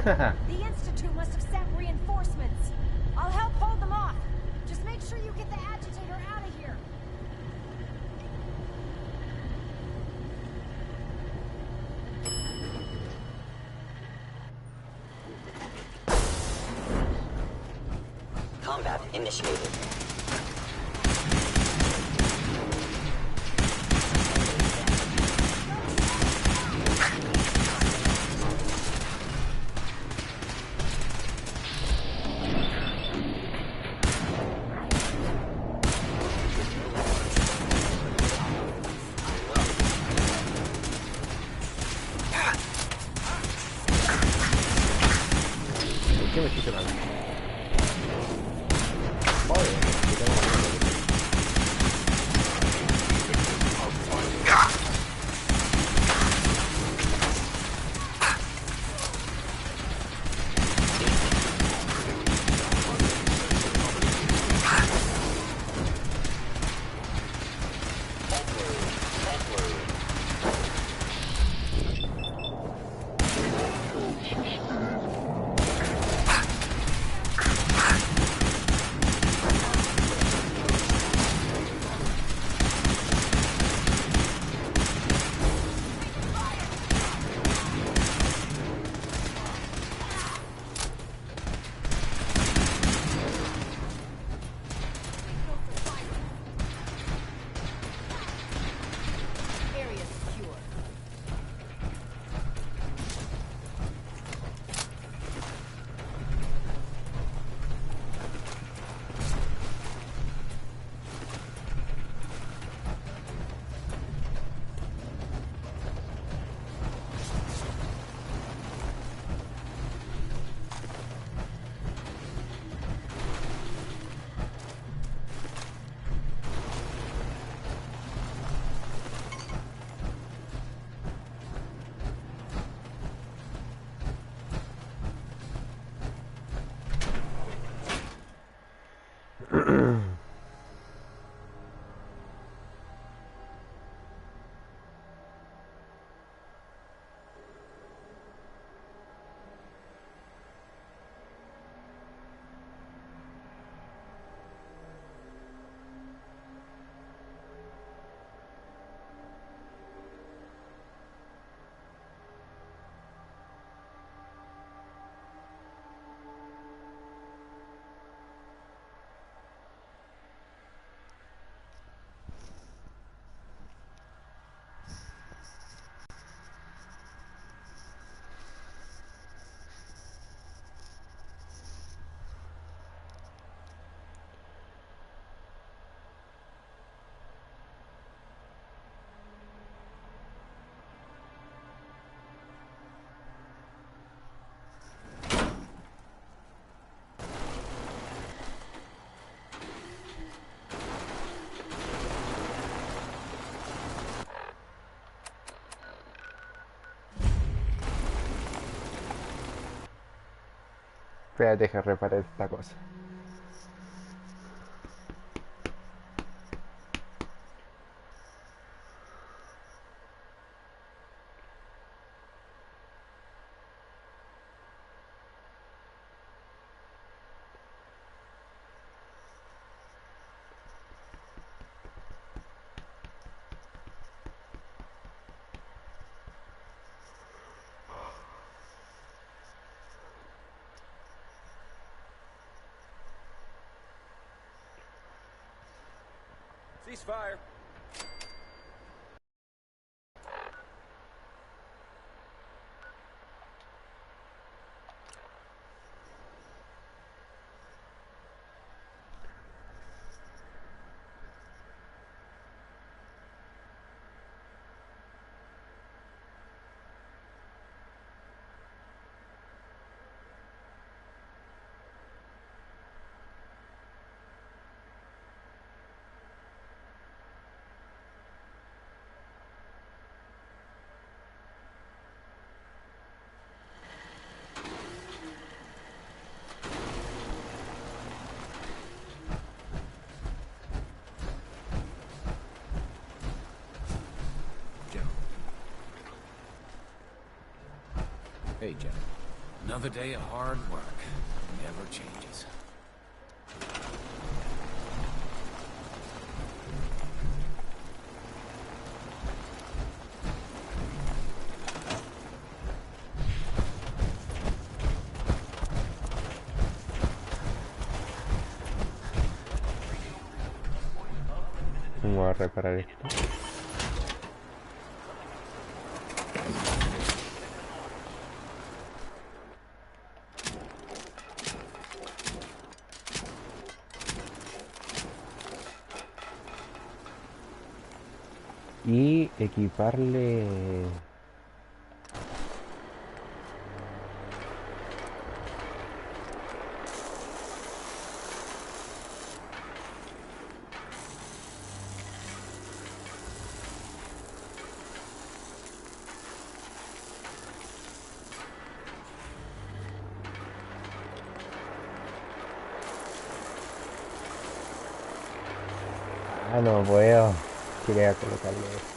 The Institute must have sent reinforcements. I'll help hold them off. Just make sure you get the agitator out of here. Combat initiated. ¿Qué me hiciste mal? Espera, deja reparar esta cosa. Ceasefire. Hey, Jeff. Another day of hard work. Never changes. ¿Cómo va a reparar esto? Y equiparle... Ah, no puedo. Quería colocarle esto.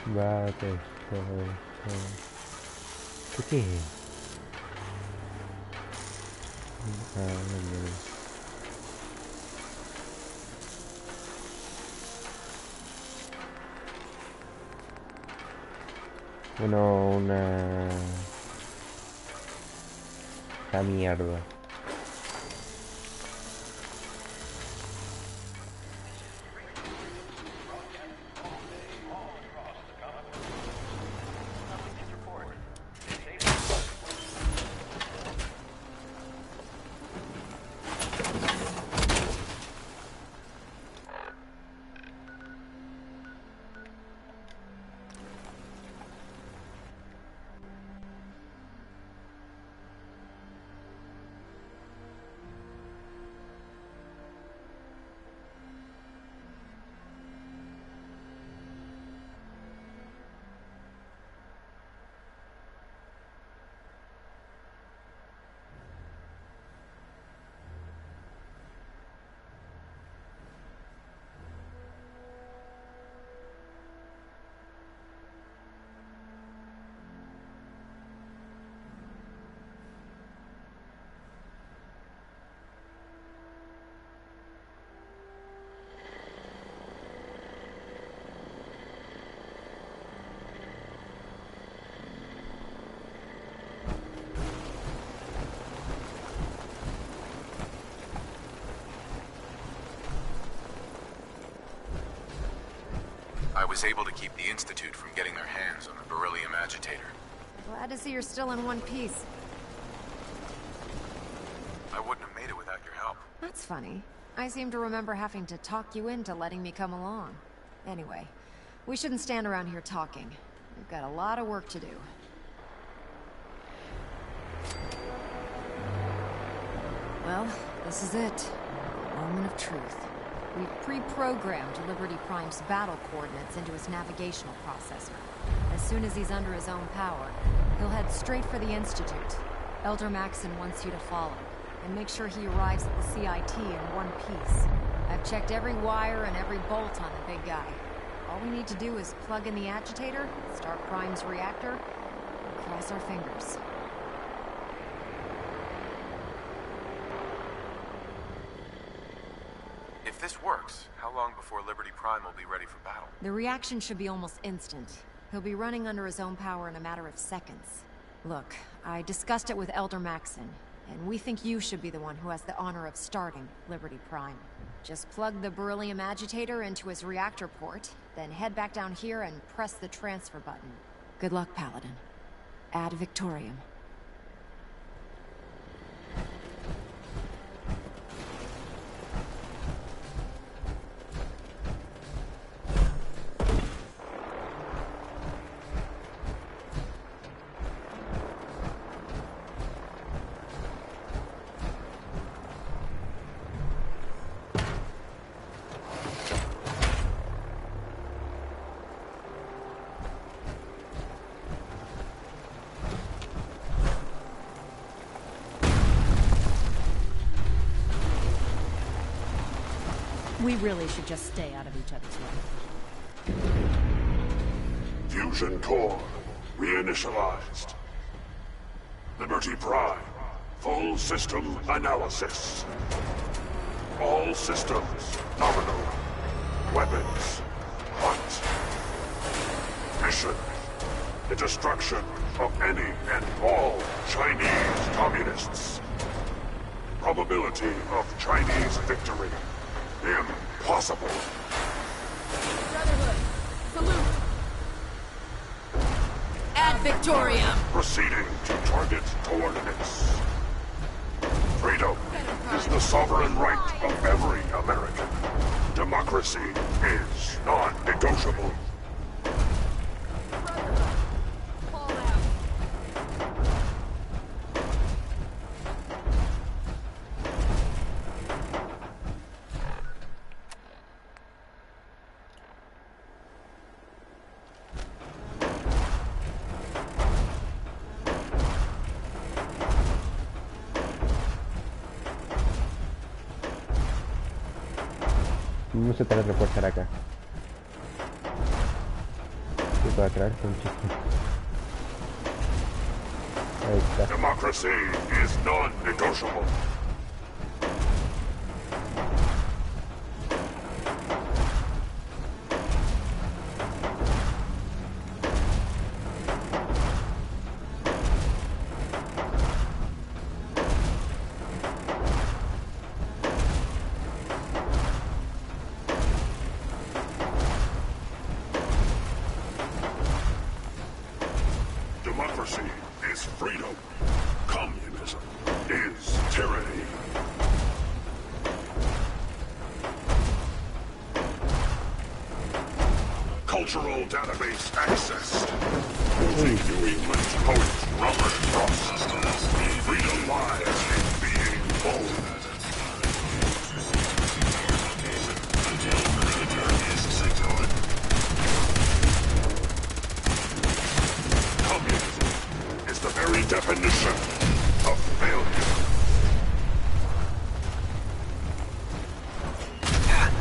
Bate, ¿qué es? Ah, no. Bueno, una... La mierda. I was able to keep the Institute from getting their hands on the beryllium agitator. Glad to see you're still in one piece. I wouldn't have made it without your help. That's funny. I seem to remember having to talk you into letting me come along. Anyway, we shouldn't stand around here talking. We've got a lot of work to do. Well, this is it. Moment of truth. We've pre-programmed Liberty Prime's battle coordinates into his navigational processor. As soon as he's under his own power, he'll head straight for the Institute. Elder Maxon wants you to follow, and make sure he arrives at the CIT in one piece. I've checked every wire and every bolt on the big guy. All we need to do is plug in the agitator, start Prime's reactor, and cross our fingers. If this works, how long before Liberty Prime will be ready for battle? The reaction should be almost instant. He'll be running under his own power in a matter of seconds. Look, I discussed it with Elder Maxon, and we think you should be the one who has the honor of starting Liberty Prime. Just plug the beryllium agitator into his reactor port, then head back down here and press the transfer button. Good luck, Paladin. Ad Victoriam. We really should just stay out of each other's way. Fusion core reinitialized. Liberty Prime. Full system analysis. All systems nominal. Weapons hot. Mission: the destruction of any and all Chinese communists. Probability of Chinese victory: impossible. Brotherhood, salute. Ad Victoriam. Proceeding to target coordinates. Freedom is the sovereign right of every American. Democracy is non-negotiable. Vamos a teletransportar acá. ¿Qué puedo atrás? Un chiste. Ahí está. Democracy is non-negotiable. Democracy is freedom. Communism is tyranny. Cultural database accessed. New England poet Robert Frost. Freedom lies in being bold. Communism is the very definition of failure.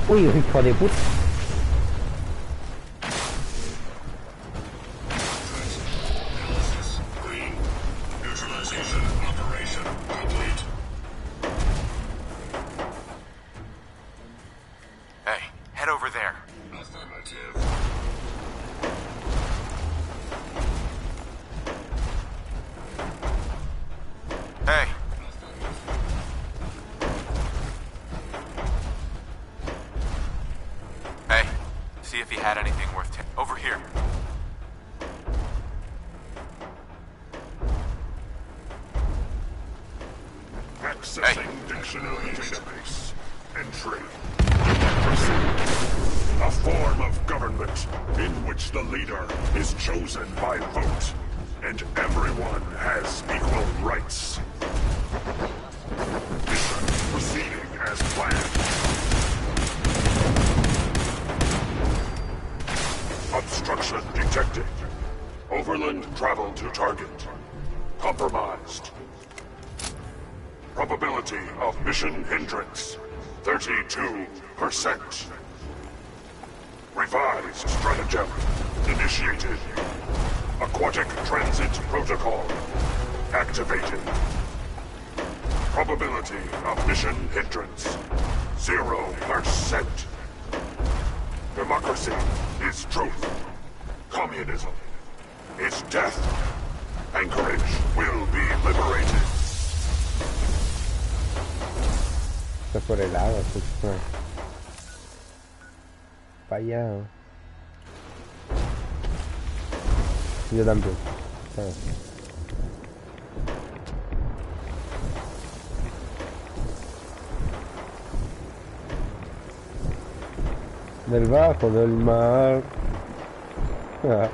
Uy, hijo de puta. Neutralization operation complete. Hey, head over there. Affirmative. Hey. Hey, see if he had anything worth taking. Over here. Accessing dictionary database. Entry. Democracy. A form of government in which the leader is chosen by vote, and everyone has equal rights. Mission proceeding as planned. Obstruction detected. Overland travel to target. Compromised. Probability of mission hindrance, 32%. Revised stratagem initiated. Aquatic transit protocol activated. Probability of mission hindrance, 0%. Democracy is truth. Communism is death. Anchorage will be liberated. Está por el lado, esto es para allá. Yo también. ¿Sabes? Del bajo del mar. Ah.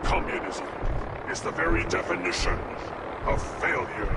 Communism is the very definition of failure.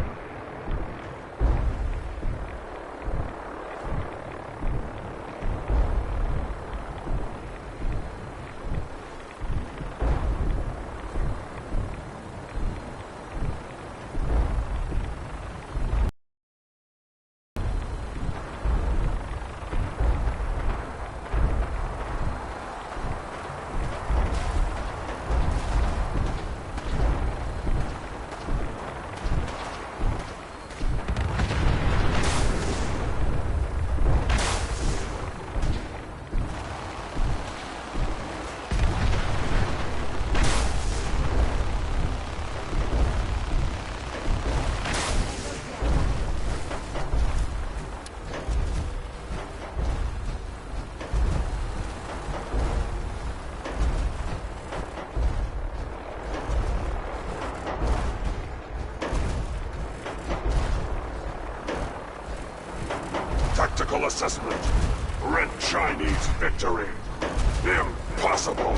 Critical assessment. Red Chinese victory. Impossible.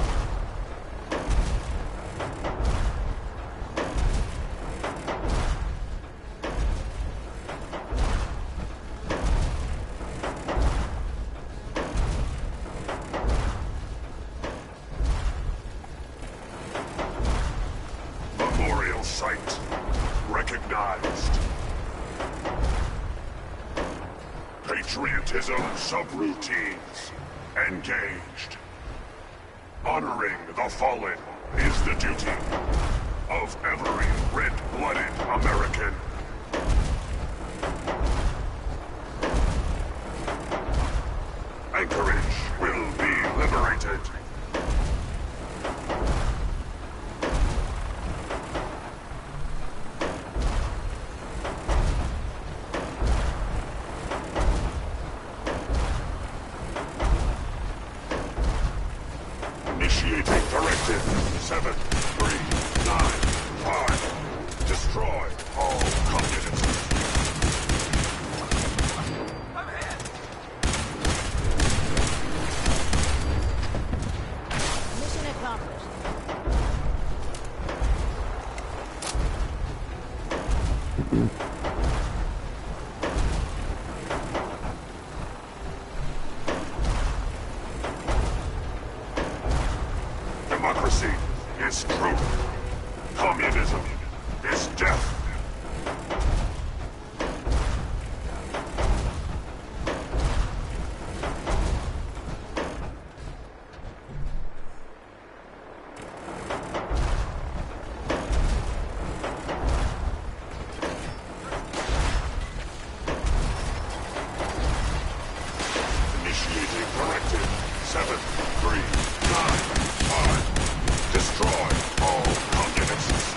Memorial site. Recognized. Patriotism subroutines. Engaged. Honoring the fallen is the duty of every red-blooded American. Anchorage will be liberated. Initiating directive 7-3-9-5. Destroy all communists. Mission accomplished. Democracy is truth. Communism is death. Initiating directive 7-3-9-5. Destroy all communists.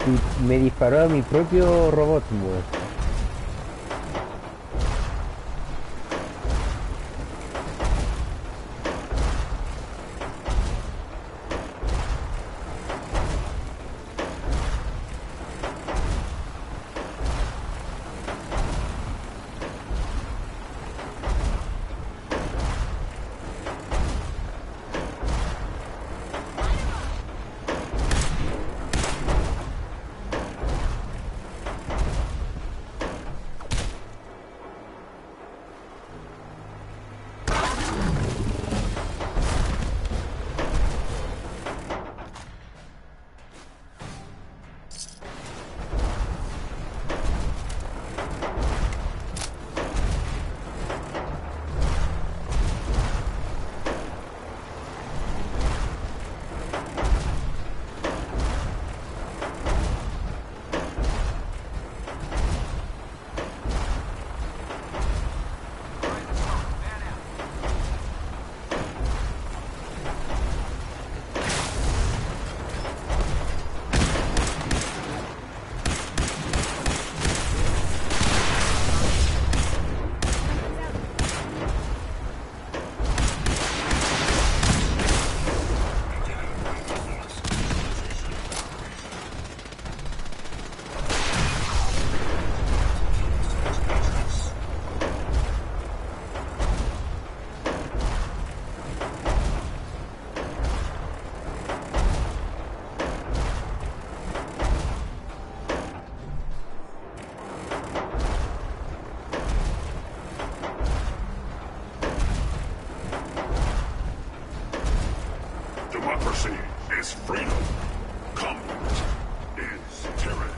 Y me disparó a mi propio robot muerto. Democracy is freedom. Communism is tyranny.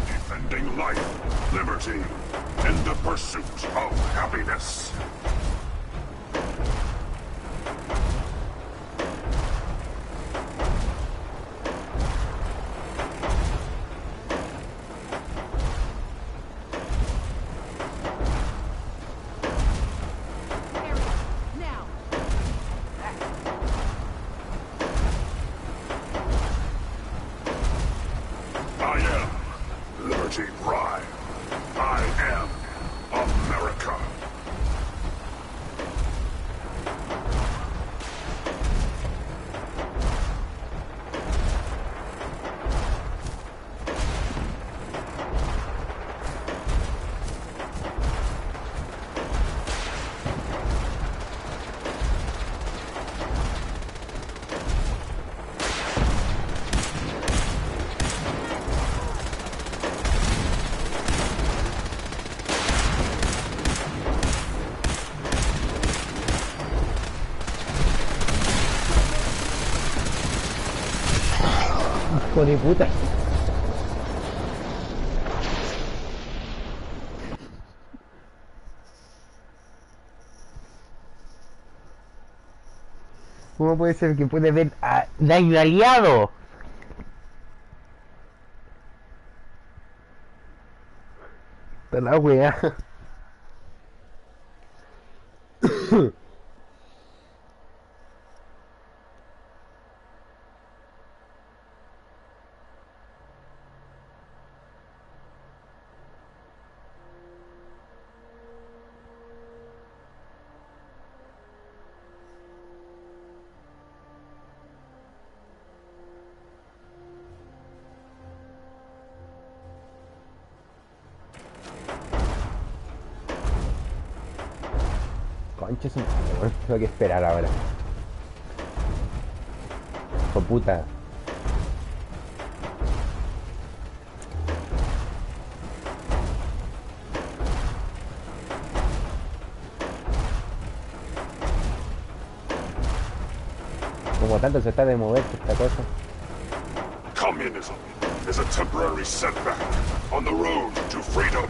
Defending life, liberty, and the pursuit of happiness. Con ni puta. ¿Cómo puede ser que puede ver a daño aliado? Está la wea. Concha su madre, weón. Tengo que esperar ahora. Hijo puta. Como tanto se está de mover esta cosa. Communism is a temporary setback on the road to freedom.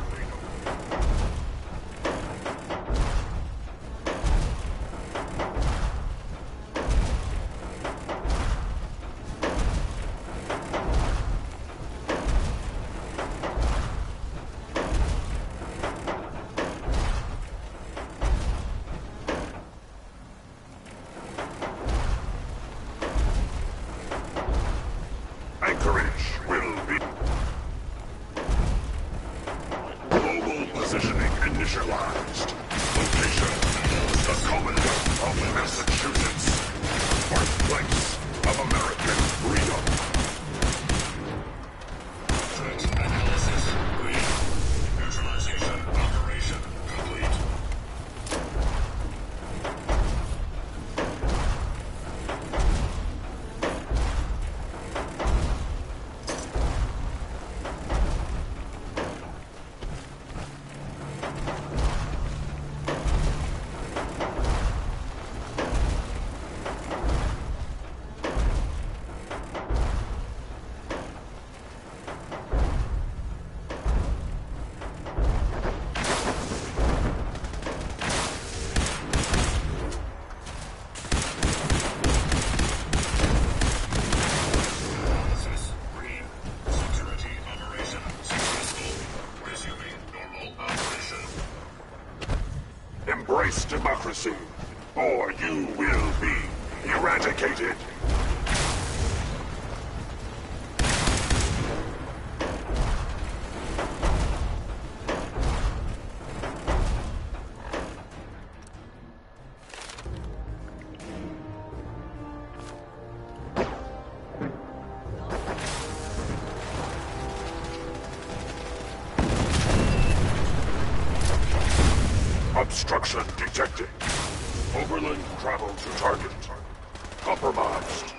Anchorage will be... Global positioning initialized. Location: the Commonwealth of Massachusetts. Birthplace of American freedom. Threat analysis green. Neutralization operation complete. Embrace democracy, or you will be eradicated. Obstruction detected. Overland travel to target. Compromised.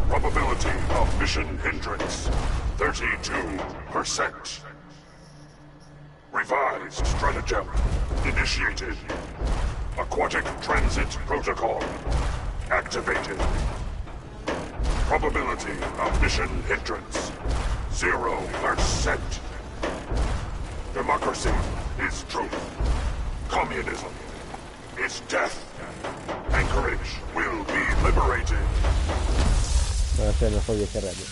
Probability of mission hindrance, 32%. Revised stratagem initiated. Aquatic transit protocol activated. Probability of mission hindrance, 0%. Democracy is truth. Communism is death. Anchorage will be liberated. Va a ser mejor viaje rápido.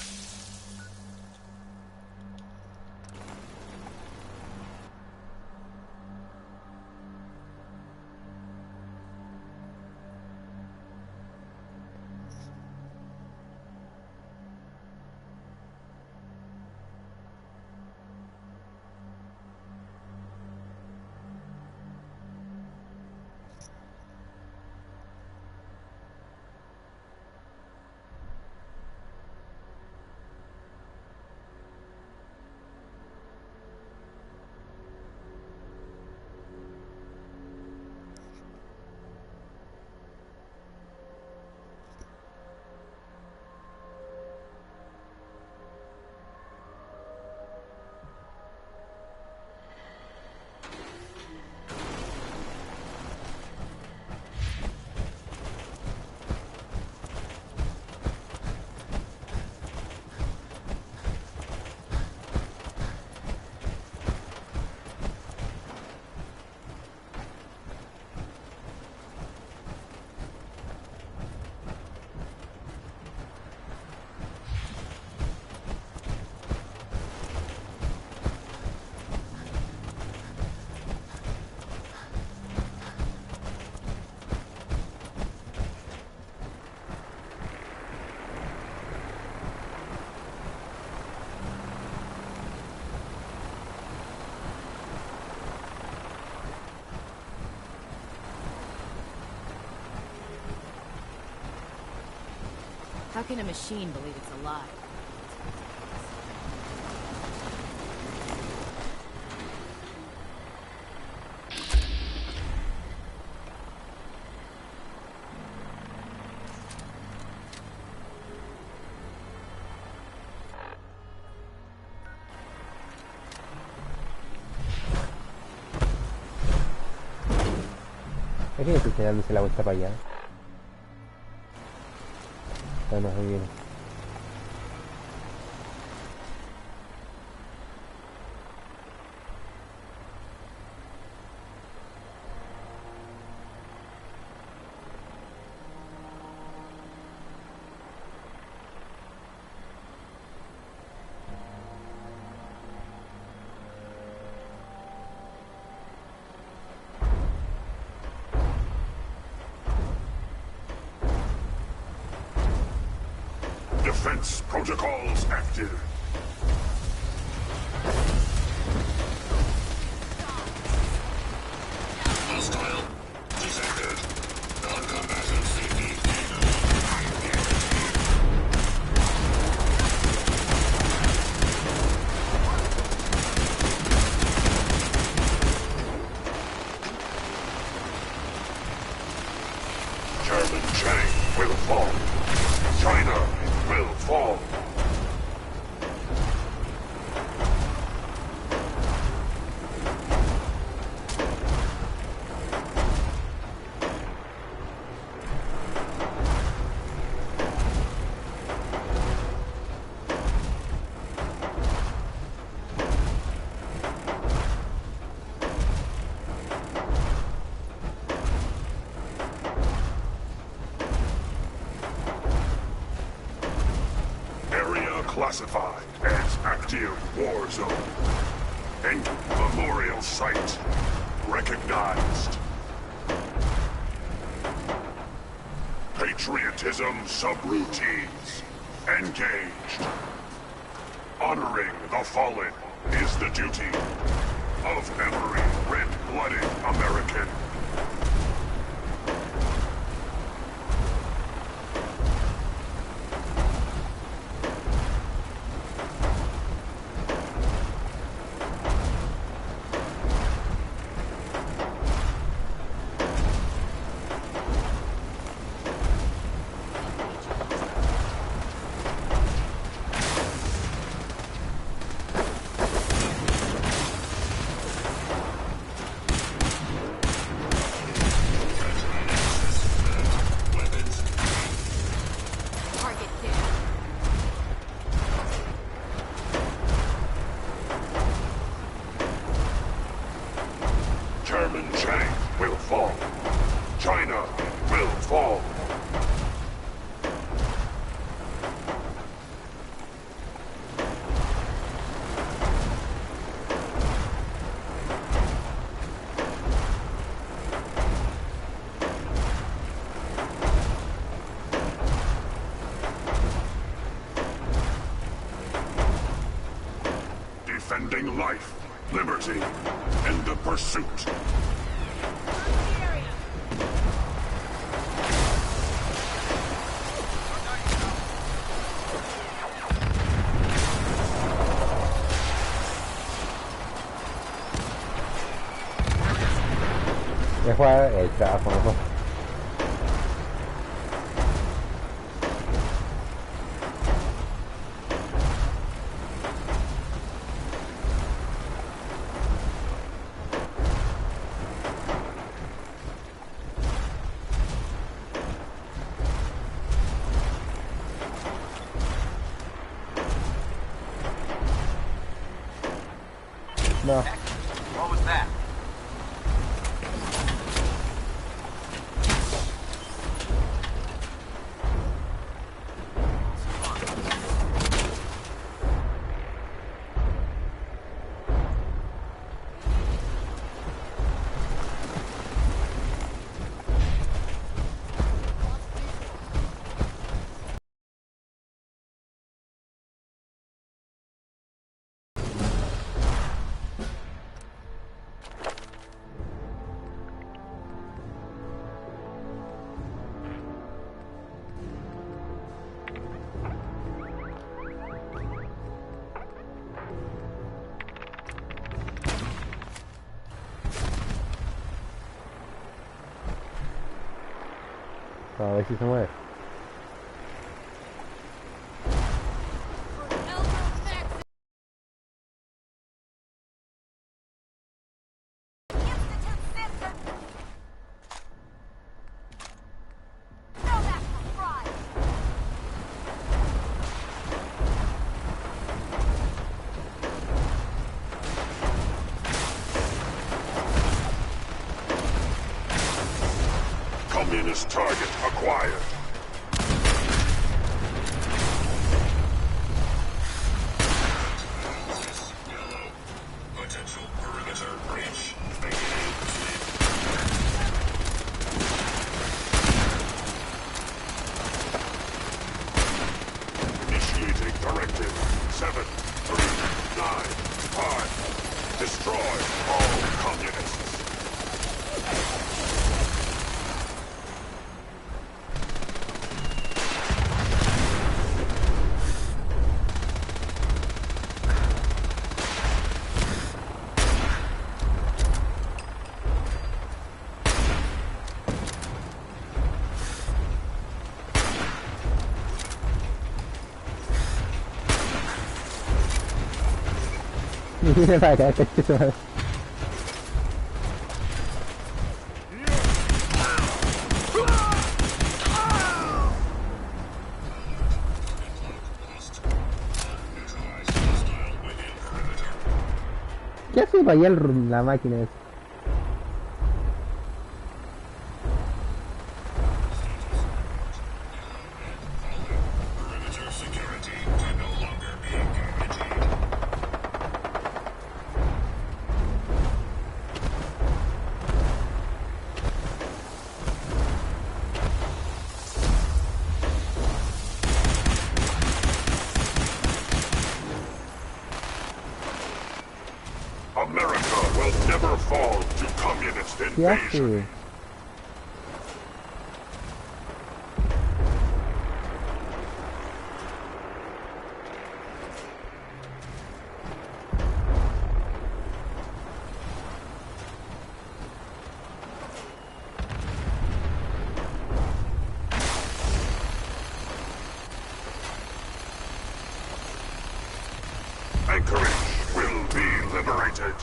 How can a machine believe it's alive? Es que estoy dándose la vuelta para allá. Está más bien. Defense protocols active. Hostile detected. Non-combatant safety German Chang will fall. China will fall. Classified as active war zone. And memorial site recognized. Patriotism subroutines engaged. Honoring the fallen is the duty of every red-blooded American. German Chang will fall. China will fall. Defending life, liberty, and the pursuit. Ya fue el trabajo mejor. No. What was that? A ver si se mueve. Communist target acquired. Potential perimeter breach. Initiating directive 739-5. Destroy all communists. Mira para acá, que se va. ¿Qué hace para allá la máquina esa? America will never fall to communist ¿Qué invasion. hace? Anchorage will be liberated.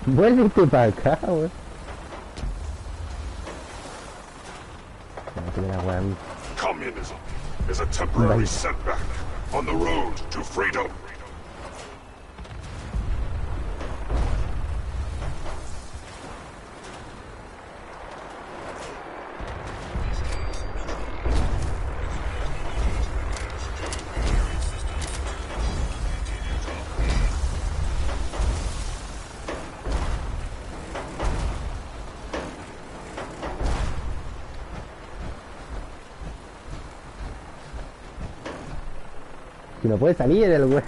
Vuélvete para acá, wey. Communism is a temporary setback on the road to freedom. Si no puede salir el güey.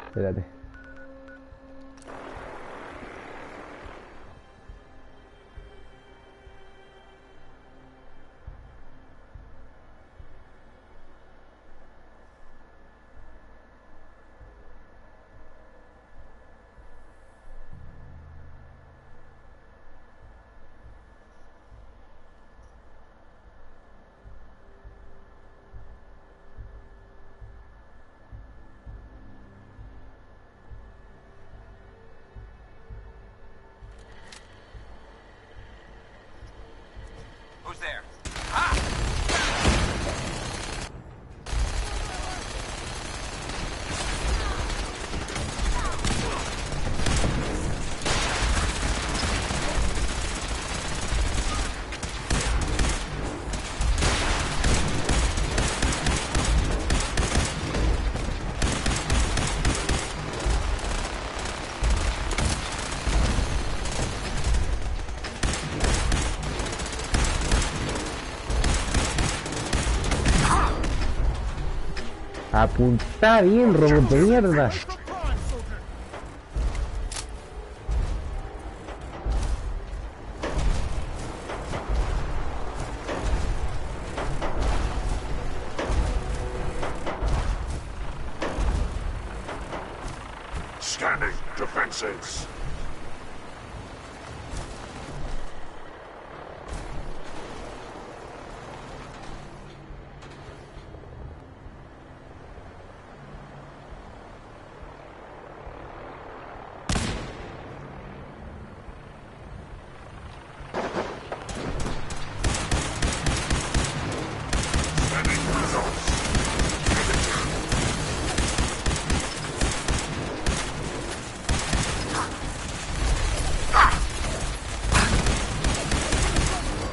Espérate. Who's there? Apunta bien, robot de mierda. Scanning defenses.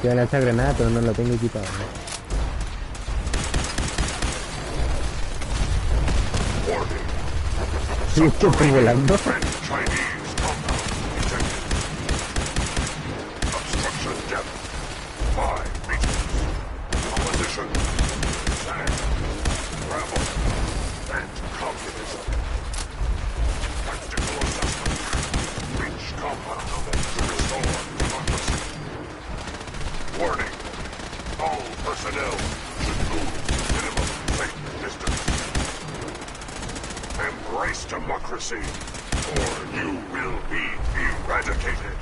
Voy a lanzar granada, pero no lo tengo equipado, ¿no? Sí, estoy volando. Democracy, or you will be eradicated.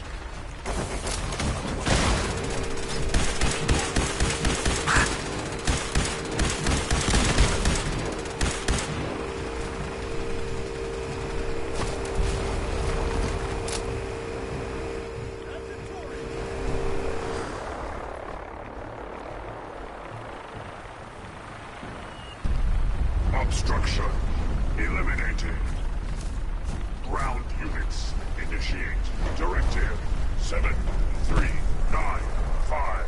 Obstruction eliminated. Ground units, initiate. Directive 7395.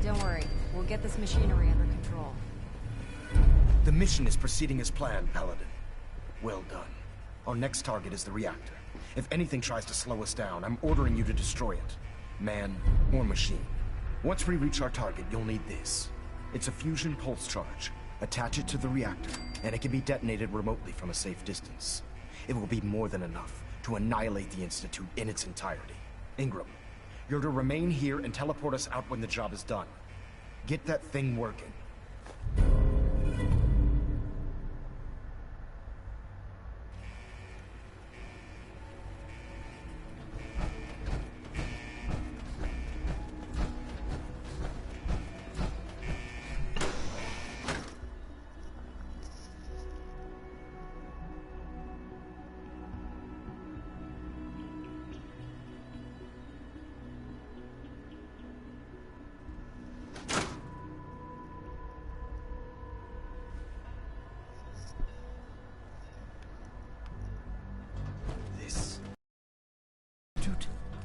Don't worry, we'll get this machinery under control. The mission is proceeding as planned, Paladin. Well done. Our next target is the reactor. If anything tries to slow us down, I'm ordering you to destroy it. Man or machine. Once we reach our target, you'll need this. It's a fusion pulse charge. Attach it to the reactor, and it can be detonated remotely from a safe distance. It will be more than enough to annihilate the Institute in its entirety. Ingram, you're to remain here and teleport us out when the job is done. Get that thing working.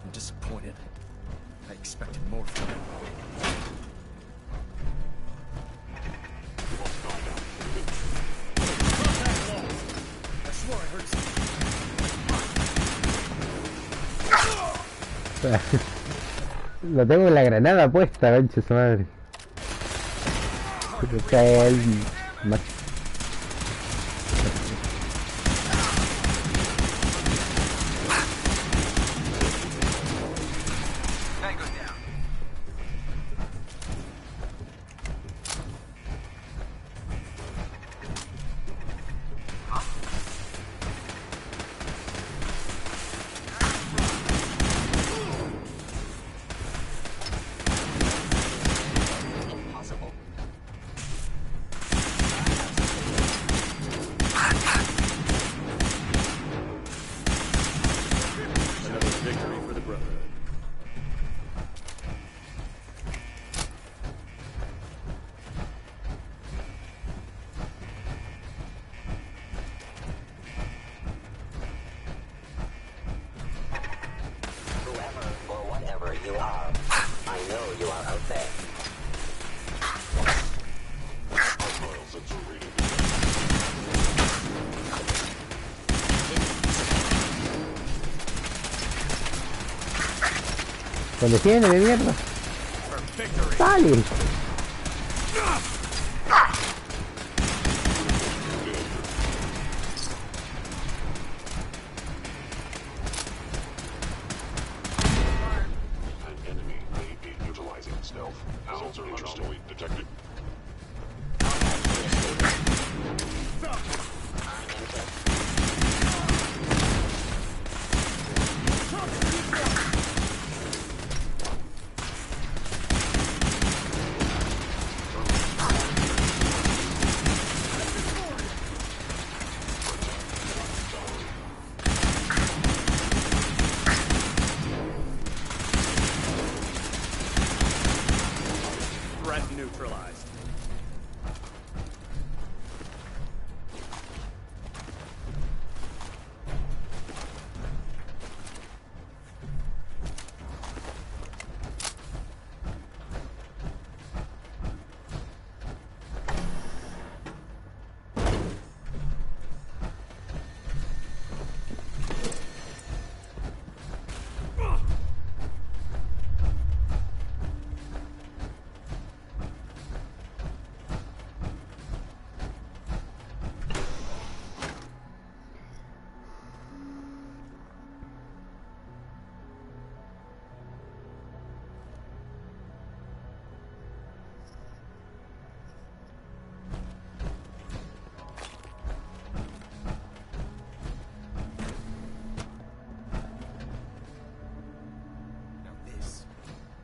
I'm disappointed. I expected more from him. I swore I heard something. Lo tengo en la granada puesta, concha su madre. Se cae ahí, macho. You are. I know you are out there. Our toils Defiéndeme, mierda. Dale. An enemy may be utilizing stealth. Results are interesting. Detected. Threat neutralized.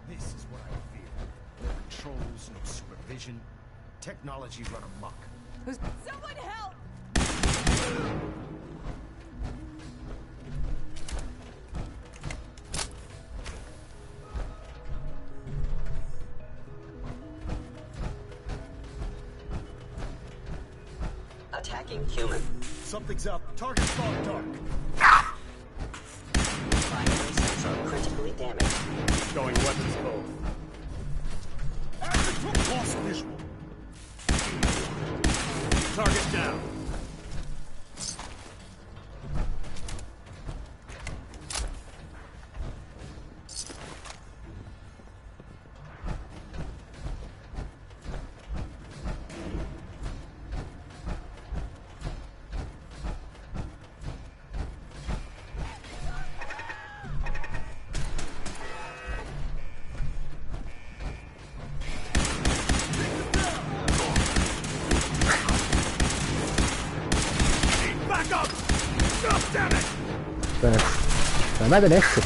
This is what I fear. No controls, no supervision. Technology run amok. Someone help! Attacking human. Something's up. Target's gone dark. Primary sensor critically damaged. Going weapons both. Lost visual. Target down. Me maten esto.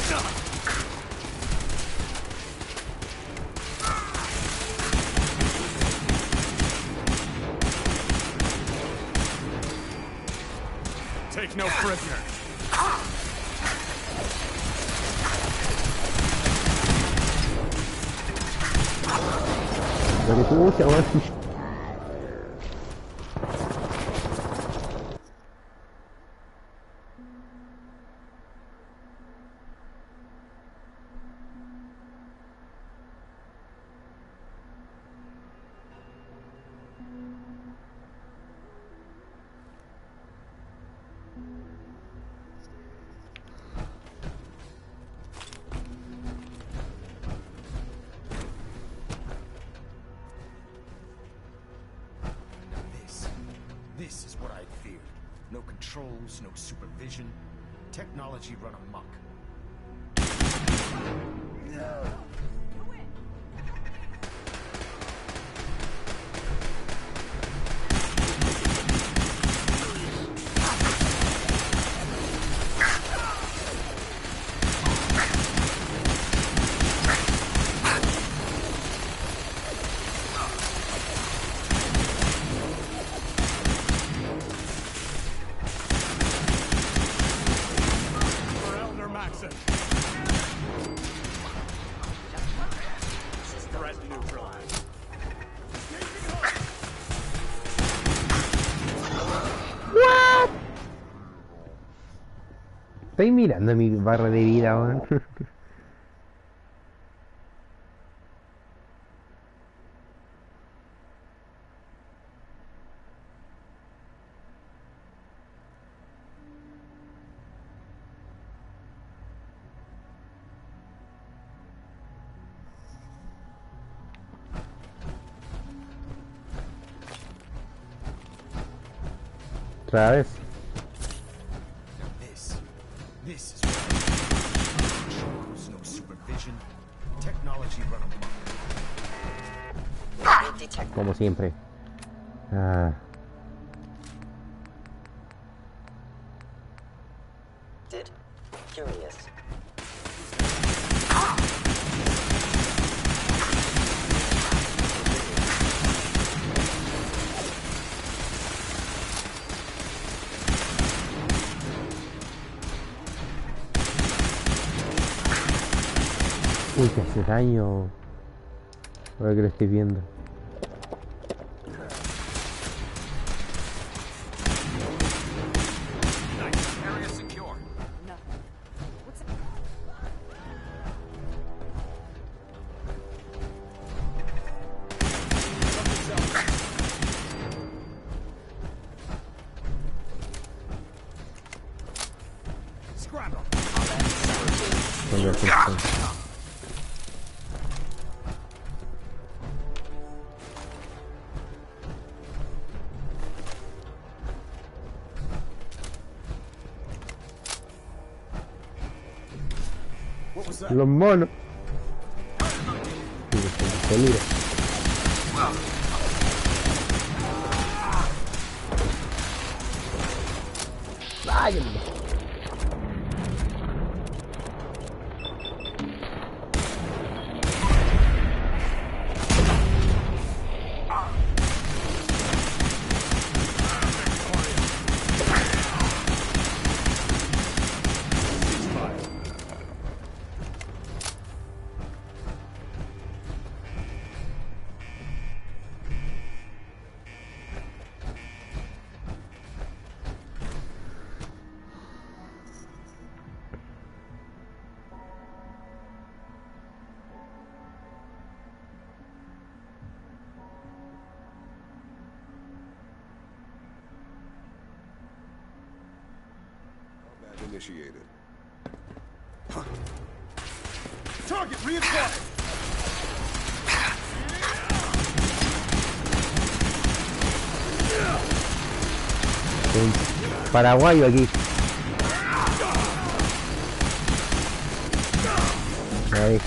Take no prisoner. Lo que pucha, weón. This is what I feared. No controls, no supervision. Technology run amok. Estoy mirando mi barra de vida, weón. otra vez. This is no supervision. Technology run amok. Como siempre. Ah. Curious. Uy, que hace daño. Ahora que lo estoy viendo. Los monos. Peligro. Váyanme. Initiated. Target reacquired. Un paraguayo aquí. Ahí.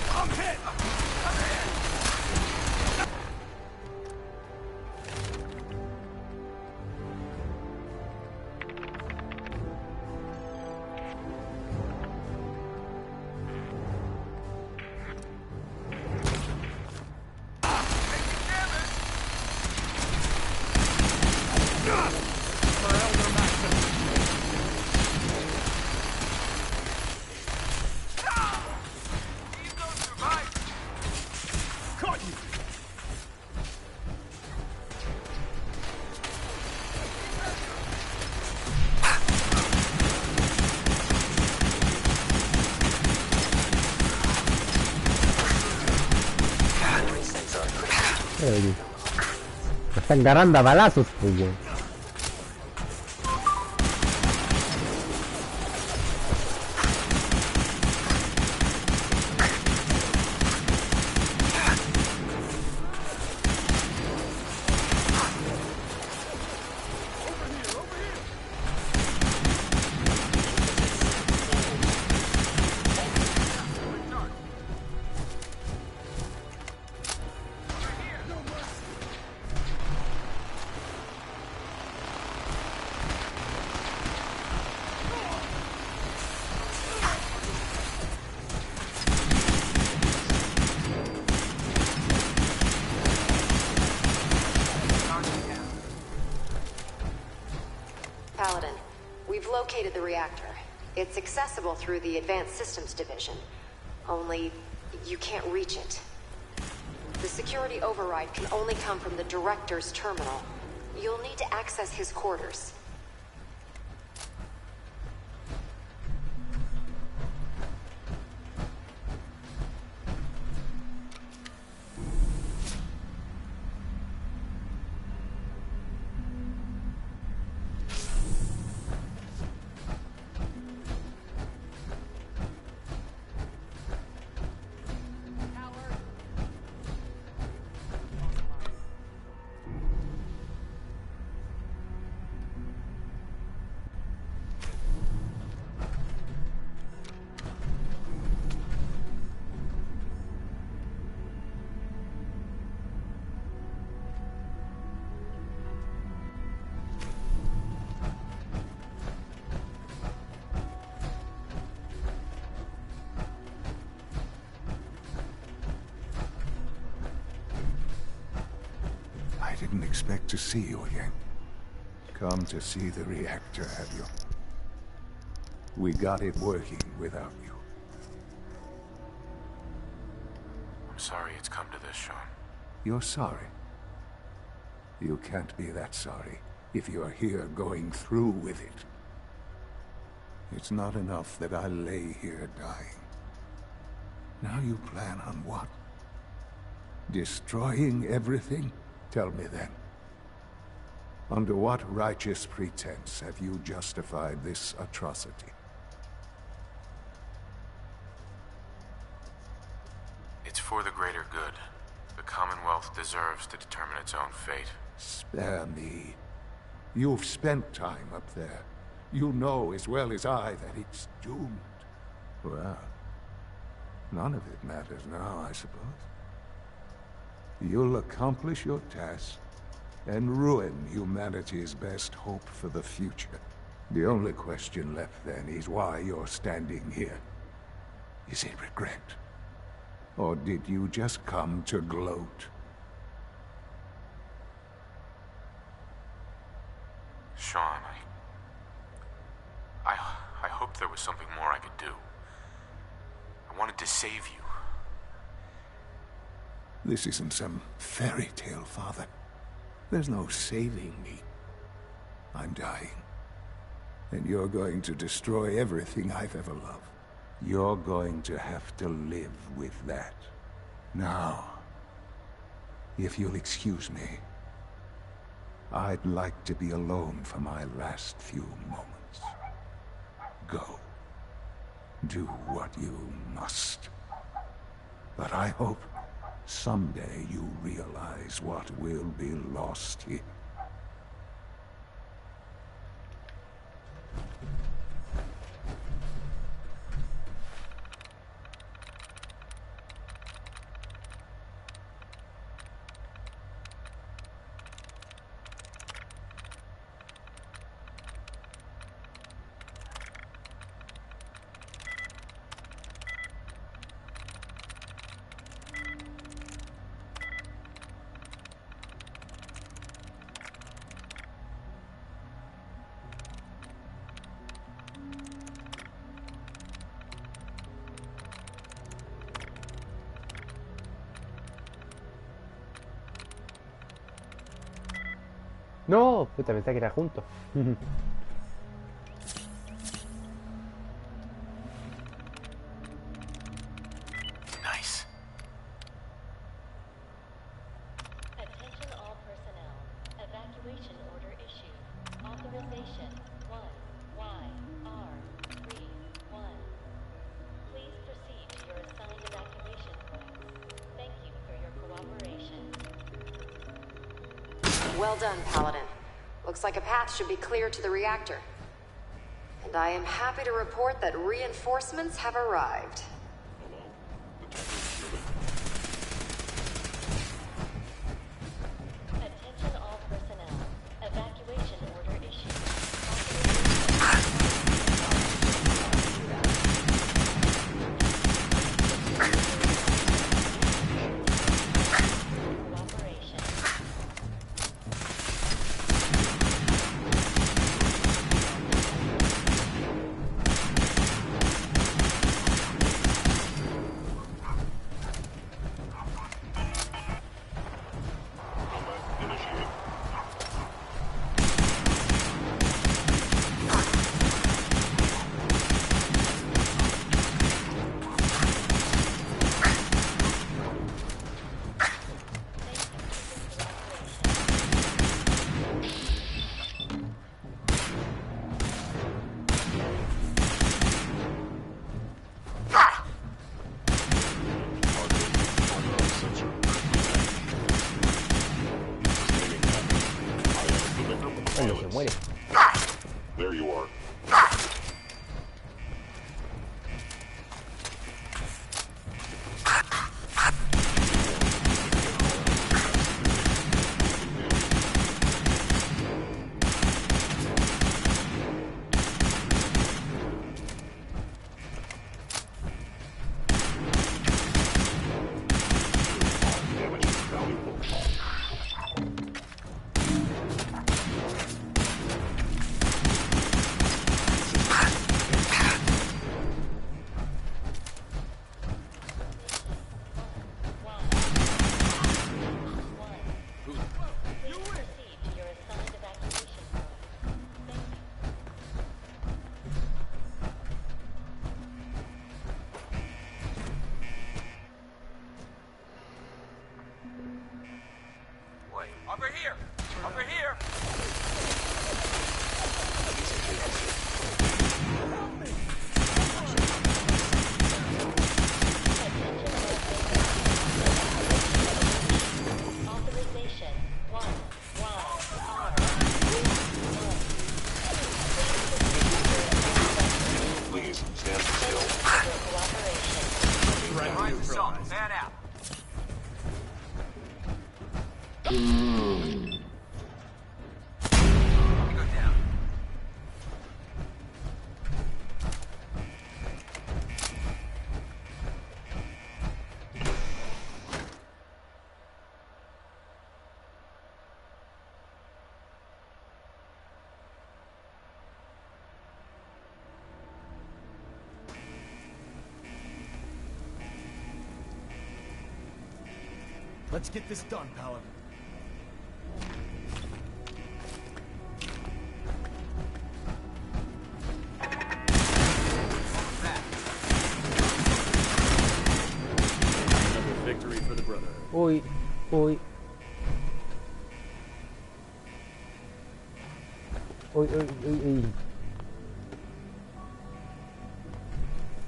Me están agarrando a balazos, pues. We've located the reactor. It's accessible through the Advanced Systems Division. Only, you can't reach it. The security override can only come from the Director's terminal. You'll need to access his quarters. didn't expect to see you again. Come to see the reactor, have you? We got it working without you. I'm sorry it's come to this, Sean. You're sorry? You can't be that sorry if you're here going through with it. It's not enough that I lay here dying. Now you plan on what? Destroying everything? Tell me then. Under what righteous pretense have you justified this atrocity? It's for the greater good. The Commonwealth deserves to determine its own fate. Spare me. You've spent time up there. You know as well as I that it's doomed. Well, none of it matters now, I suppose. You'll accomplish your task and ruin humanity's best hope for the future. The only question left then is why you're standing here. Is it regret? Or did you just come to gloat? Sean, I hoped there was something more I could do. I wanted to save you. This isn't some fairy tale, Father. There's no saving me. I'm dying. And you're going to destroy everything I've ever loved. You're going to have to live with that. Now, if you'll excuse me, I'd like to be alone for my last few moments. Go. Do what you must. But I hope someday you realize what will be lost here. No, puta, pensé que era juntos. Nice. Attention all personnel. Evacuation order issued. Authorization 1YR31. Please proceed to your assigned evacuation points. Thank you for your cooperation. Well done, Paladin. Looks like a path should be clear to the reactor. And I am happy to report that reinforcements have arrived. Attention all personnel. Evacuation order issued. Cuando se muere. There you are. Let's get this done, Paladin. Another victory for the Brotherhood. Uy, uy. Uy, uy, uy, uy.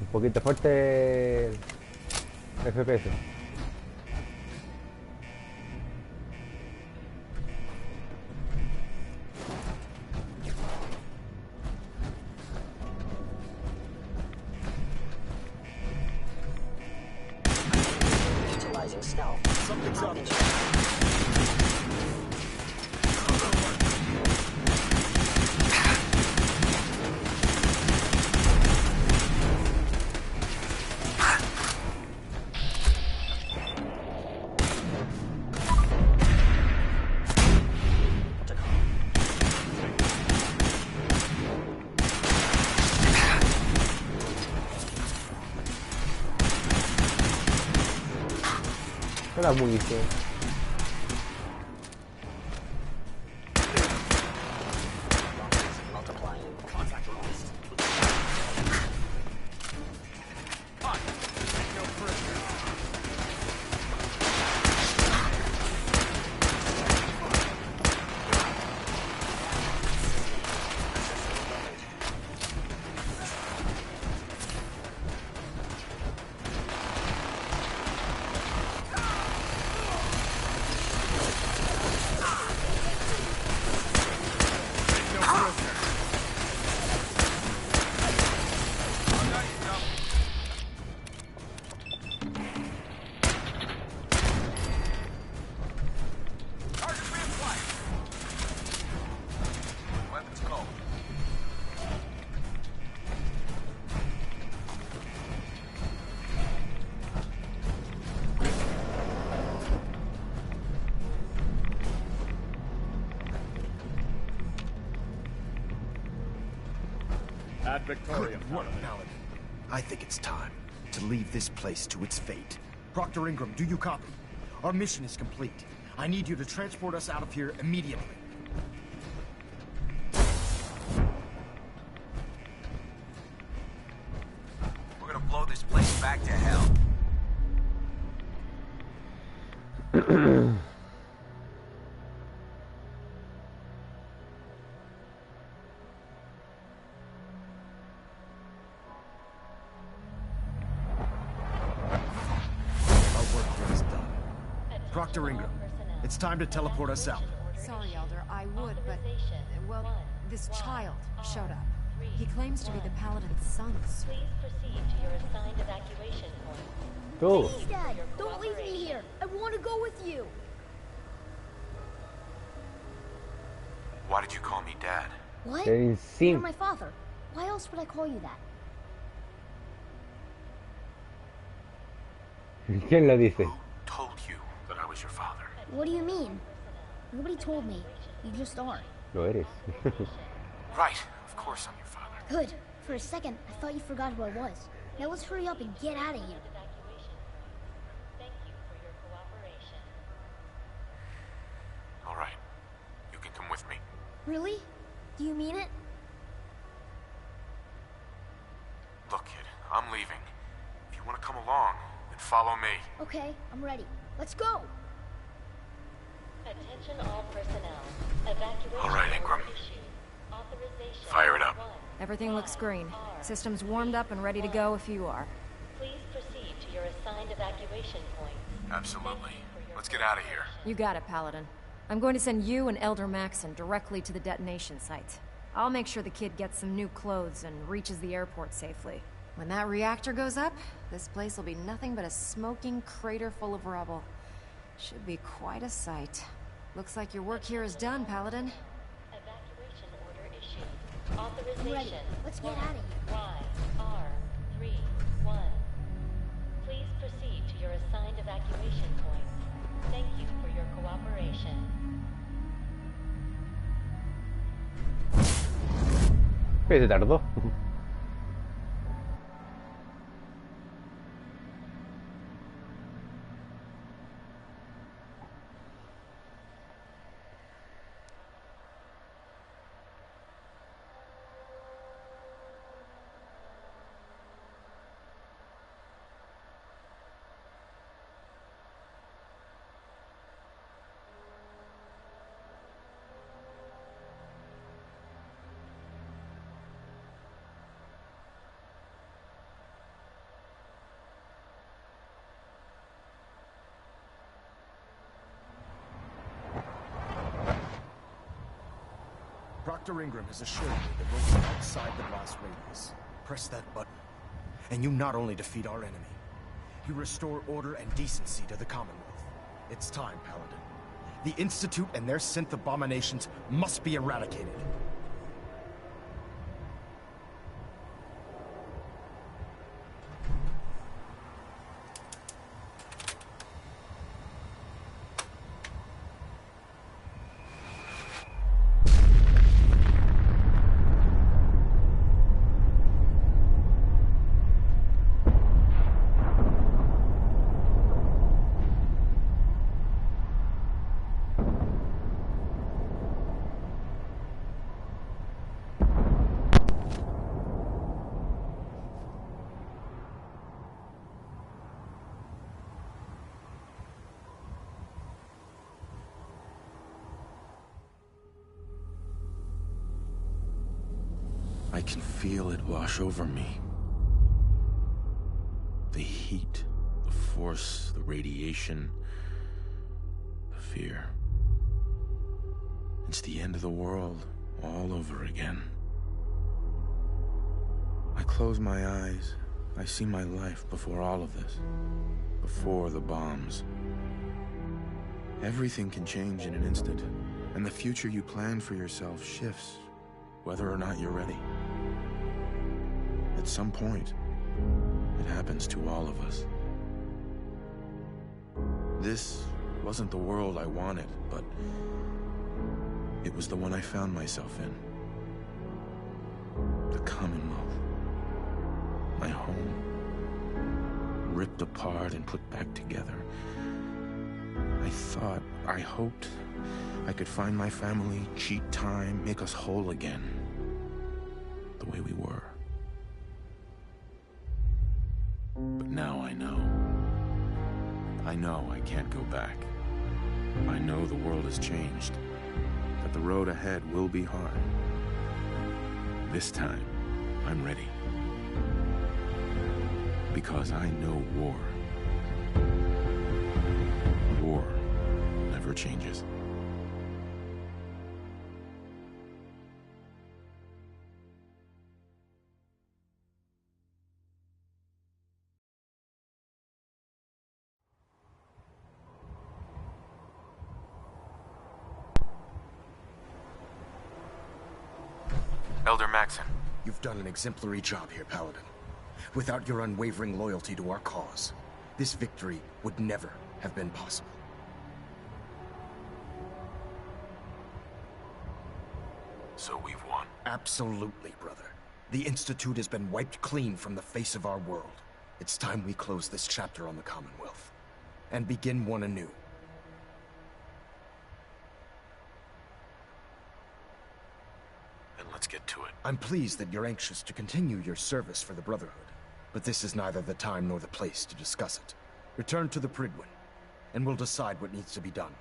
Un poquito fuerte el FPS. Utilizing stealth. Something's up. La munición. At Victoria. Good work, Paladin. I think it's time to leave this place to its fate. Proctor Ingram, do you copy? Our mission is complete. I need you to transport us out of here immediately. We're gonna blow this place back to hell. Proctor Ingram, it's time to teleport us out. Sorry, Elder, I would, but... well, this child showed up. He claims to be the Paladin's son. Please proceed to your assigned evacuation point. Go. Please, Dad, don't leave me here. I want to go with you. Why did you call me Dad? What? You're You're my father. Why else would I call you that? ¿Quién lo dice? Told you that I was your father. What do you mean? Nobody told me. You just are. Lo eres. Right, of course I'm your father. Good. For a second, I thought you forgot who I was. Now let's hurry up and get out of here. Thank you for your cooperation. All right, you can come with me. Really? Do you mean it? Look, kid, I'm leaving. If you want to come along, then follow me. Okay, I'm ready. Let's go! Attention all personnel. Evacuation. All right, Ingram. Authorization. Fire it up. Everything looks green. System's warmed up and ready to go if you are. Please proceed to your assigned evacuation point. Absolutely. Let's get out of here. You got it, Paladin. I'm going to send you and Elder Maxon directly to the detonation site. I'll make sure the kid gets some new clothes and reaches the airport safely. When that reactor goes up, this place will be nothing but a smoking crater full of rubble. Should be quite a sight. Looks like your work here is done, Paladin. Evacuation order issued. Authorization. Ready. Let's get out of here. YR31. Please proceed to your assigned evacuation points. Thank you for your cooperation. Se tardó. Dr. Ingram has assured me that we'll be outside the blast radius. Press that button, and you not only defeat our enemy, you restore order and decency to the Commonwealth. It's time, Paladin. The Institute and their synth abominations must be eradicated. I can feel it wash over me. The heat, the force, the radiation, the fear. It's the end of the world all over again. I close my eyes. I see my life before all of this. Before the bombs. Everything can change in an instant, and the future you plan for yourself shifts, whether or not you're ready. At some point, it happens to all of us. This wasn't the world I wanted, but it was the one I found myself in. The Commonwealth. My home. Ripped apart and put back together. I hoped I could find my family, cheat time, make us whole again. The way we were. But now I know. I know I can't go back. I know the world has changed. That the road ahead will be hard. This time, I'm ready. Because I know war. War never changes. Elder Maxon. You've done an exemplary job here, Paladin. Without your unwavering loyalty to our cause, this victory would never have been possible. So we've won. Absolutely, brother. The Institute has been wiped clean from the face of our world. It's time we close this chapter on the Commonwealth and begin one anew. Then let's get to it. I'm pleased that you're anxious to continue your service for the Brotherhood, but this is neither the time nor the place to discuss it. Return to the Prydwen, and we'll decide what needs to be done.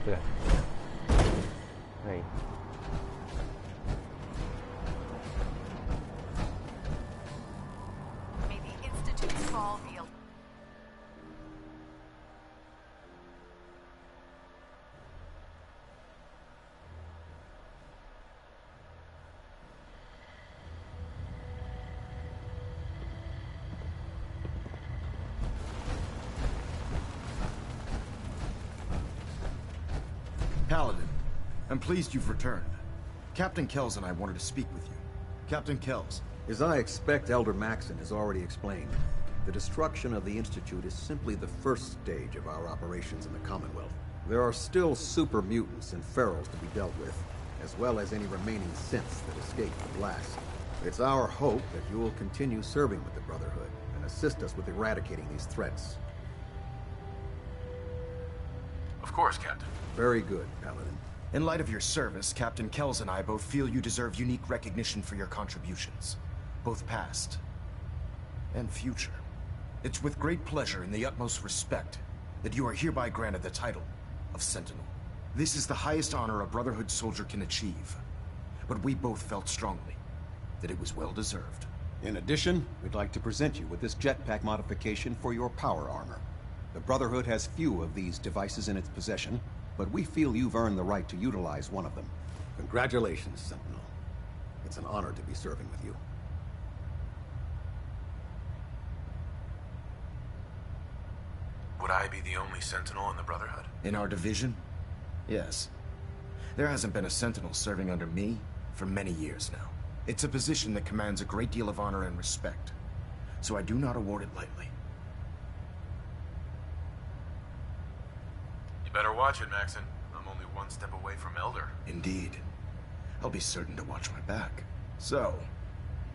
Espera. Ahí. May the Institute's fall be a... Paladin, I'm pleased you've returned. Captain Kells and I wanted to speak with you. Captain Kells. As I expect Elder Maxon has already explained, the destruction of the Institute is simply the first stage of our operations in the Commonwealth. There are still super mutants and ferals to be dealt with, as well as any remaining synths that escaped the blast. It's our hope that you will continue serving with the Brotherhood and assist us with eradicating these threats. Of course, Captain. Very good, Paladin. In light of your service, Captain Kells and I both feel you deserve unique recognition for your contributions, both past and future. It's with great pleasure and the utmost respect that you are hereby granted the title of Sentinel. This is the highest honor a Brotherhood soldier can achieve, but we both felt strongly that it was well deserved. In addition, we'd like to present you with this jetpack modification for your power armor. The Brotherhood has few of these devices in its possession, but we feel you've earned the right to utilize one of them. Congratulations, Sentinel. It's an honor to be serving with you. Would I be the only Sentinel in the Brotherhood? In our division? Yes. There hasn't been a Sentinel serving under me for many years now. It's a position that commands a great deal of honor and respect, so I do not award it lightly. You better watch it, Maxon. I'm only one step away from Elder. Indeed. I'll be certain to watch my back. So,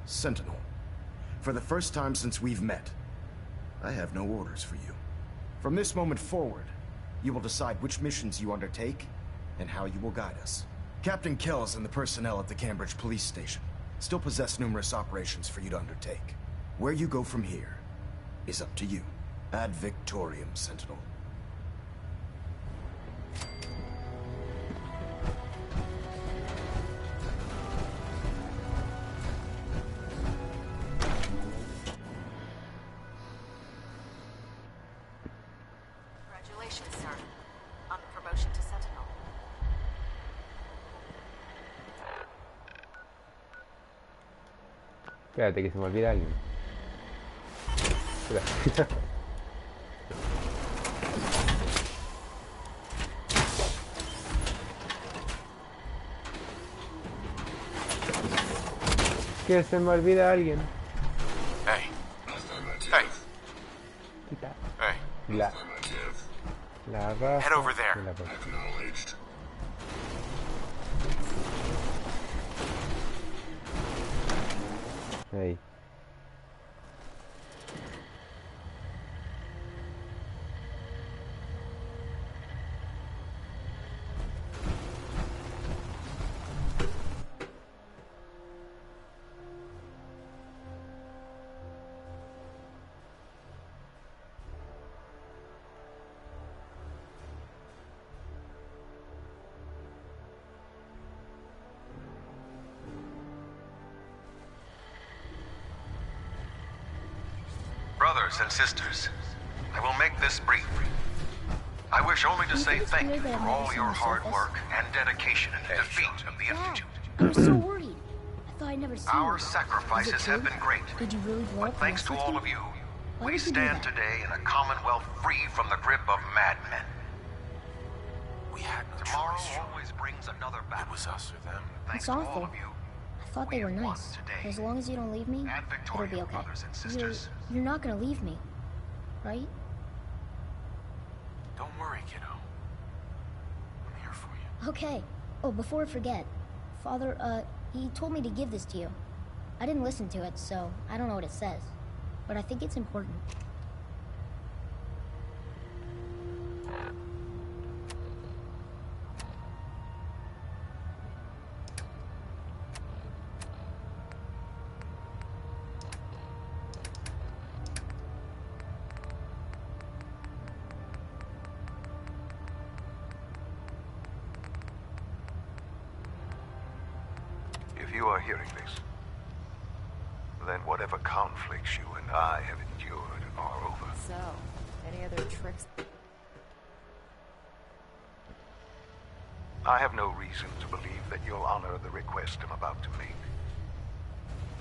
Sentinel, for the first time since we've met, I have no orders for you. From this moment forward, you will decide which missions you undertake and how you will guide us. Captain Kells and the personnel at the Cambridge police station still possess numerous operations for you to undertake. Where you go from here is up to you. Ad Victoriam, Sentinel. Congratulations, sir, on the promotion to Sentinel. Espérate que se me olvida alguien. Espera. Que se me olvida alguien. Hey. Hey. Quita. Hey. La raza. Head over there. De la raza. Acknowledged. Ahí. Brothers and sisters, I will make this brief. I wish only to say thank you for all your hard work and dedication in the defeat of the Institute. I was so worried. I thought I'd never see you. Our sacrifices have been great, Did you really blow but up thanks to all of you, we stand today in a Commonwealth free from the grip of madmen. We had no Tomorrow choice. always brings another battle. It was us or them. Thanks It's to all awful. of you. I thought they were nice. As long as you don't leave me, Ad it'll be Victoriam, okay. brothers and sisters. You're not gonna leave me, right? Don't worry, kiddo. I'm here for you. Okay. Oh, before I forget, Father, he told me to give this to you. I didn't listen to it, so I don't know what it says. But I think it's important. If you are hearing this, then whatever conflicts you and I have endured are over. So, any other tricks? I have no reason to believe that you'll honor the request I'm about to make.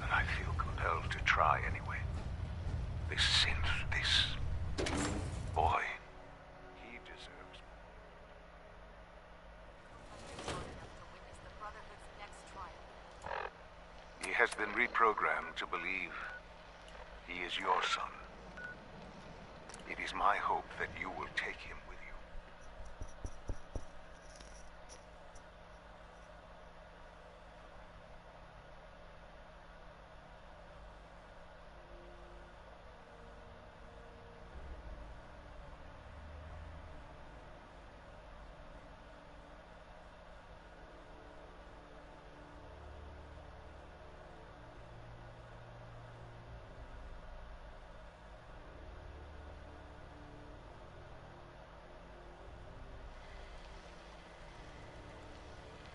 And I feel compelled to try anyway. This synth, this boy, he deserves. He has been reprogrammed to believe he is your son. It is my hope that you will take him with you.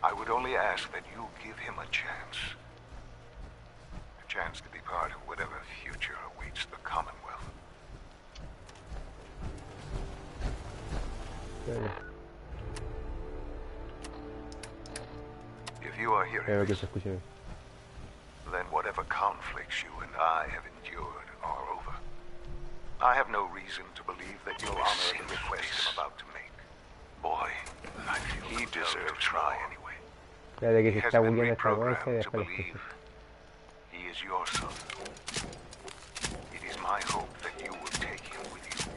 I would only ask that you give him a chance. A chance to be part of whatever future awaits the Commonwealth. If you are hearing this, then whatever conflicts you and I have endured are over. I have no reason to believe that you'll honor the request I'm about to make. Boy, I feel he deserves to try anyway. Desde que He se has está been bugueando esta voz, reprogrammed to después lo escucho. believe he is your son. It is my hope that you will take him with you.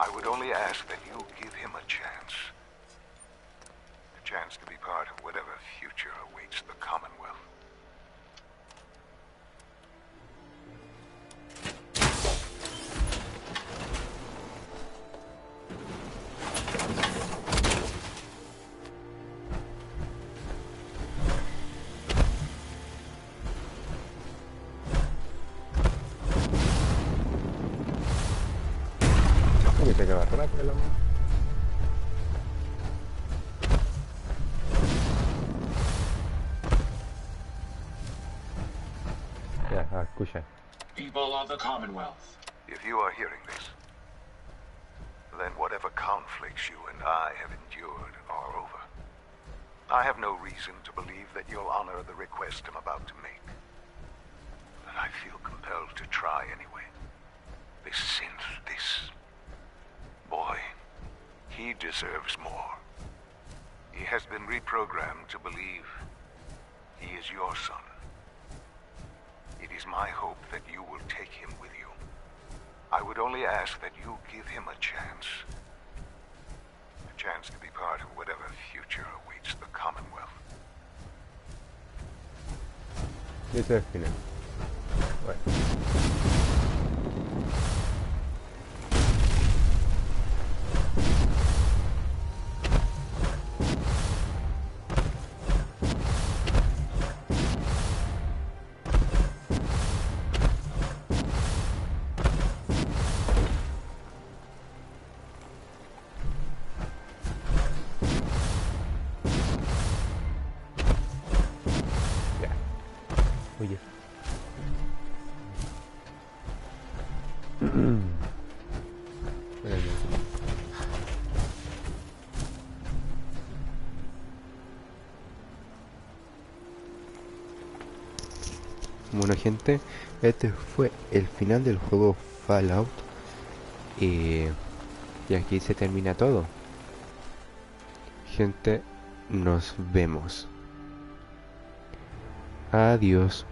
I would only ask that you give him a chance. A chance to be part of whatever future awaits the Commonwealth. Uy, se queda rápido la mano. Ya, escucha. People of the Commonwealth. If you are hearing this, then whatever conflicts you and I have endured are over. I have no reason to believe that you'll honor the request I'm about to make. And I feel compelled to try anyway. This synth, this boy, he deserves more. He has been reprogrammed to believe he is your son. It is my hope that you will take him with you. I would only ask that you give him a chance. A chance to be part of whatever future awaits the Commonwealth. Eso es el final. Bueno. Oye. Bueno, gente, este fue el final del juego Fallout y aquí se termina todo. Gente, nos vemos. Adiós.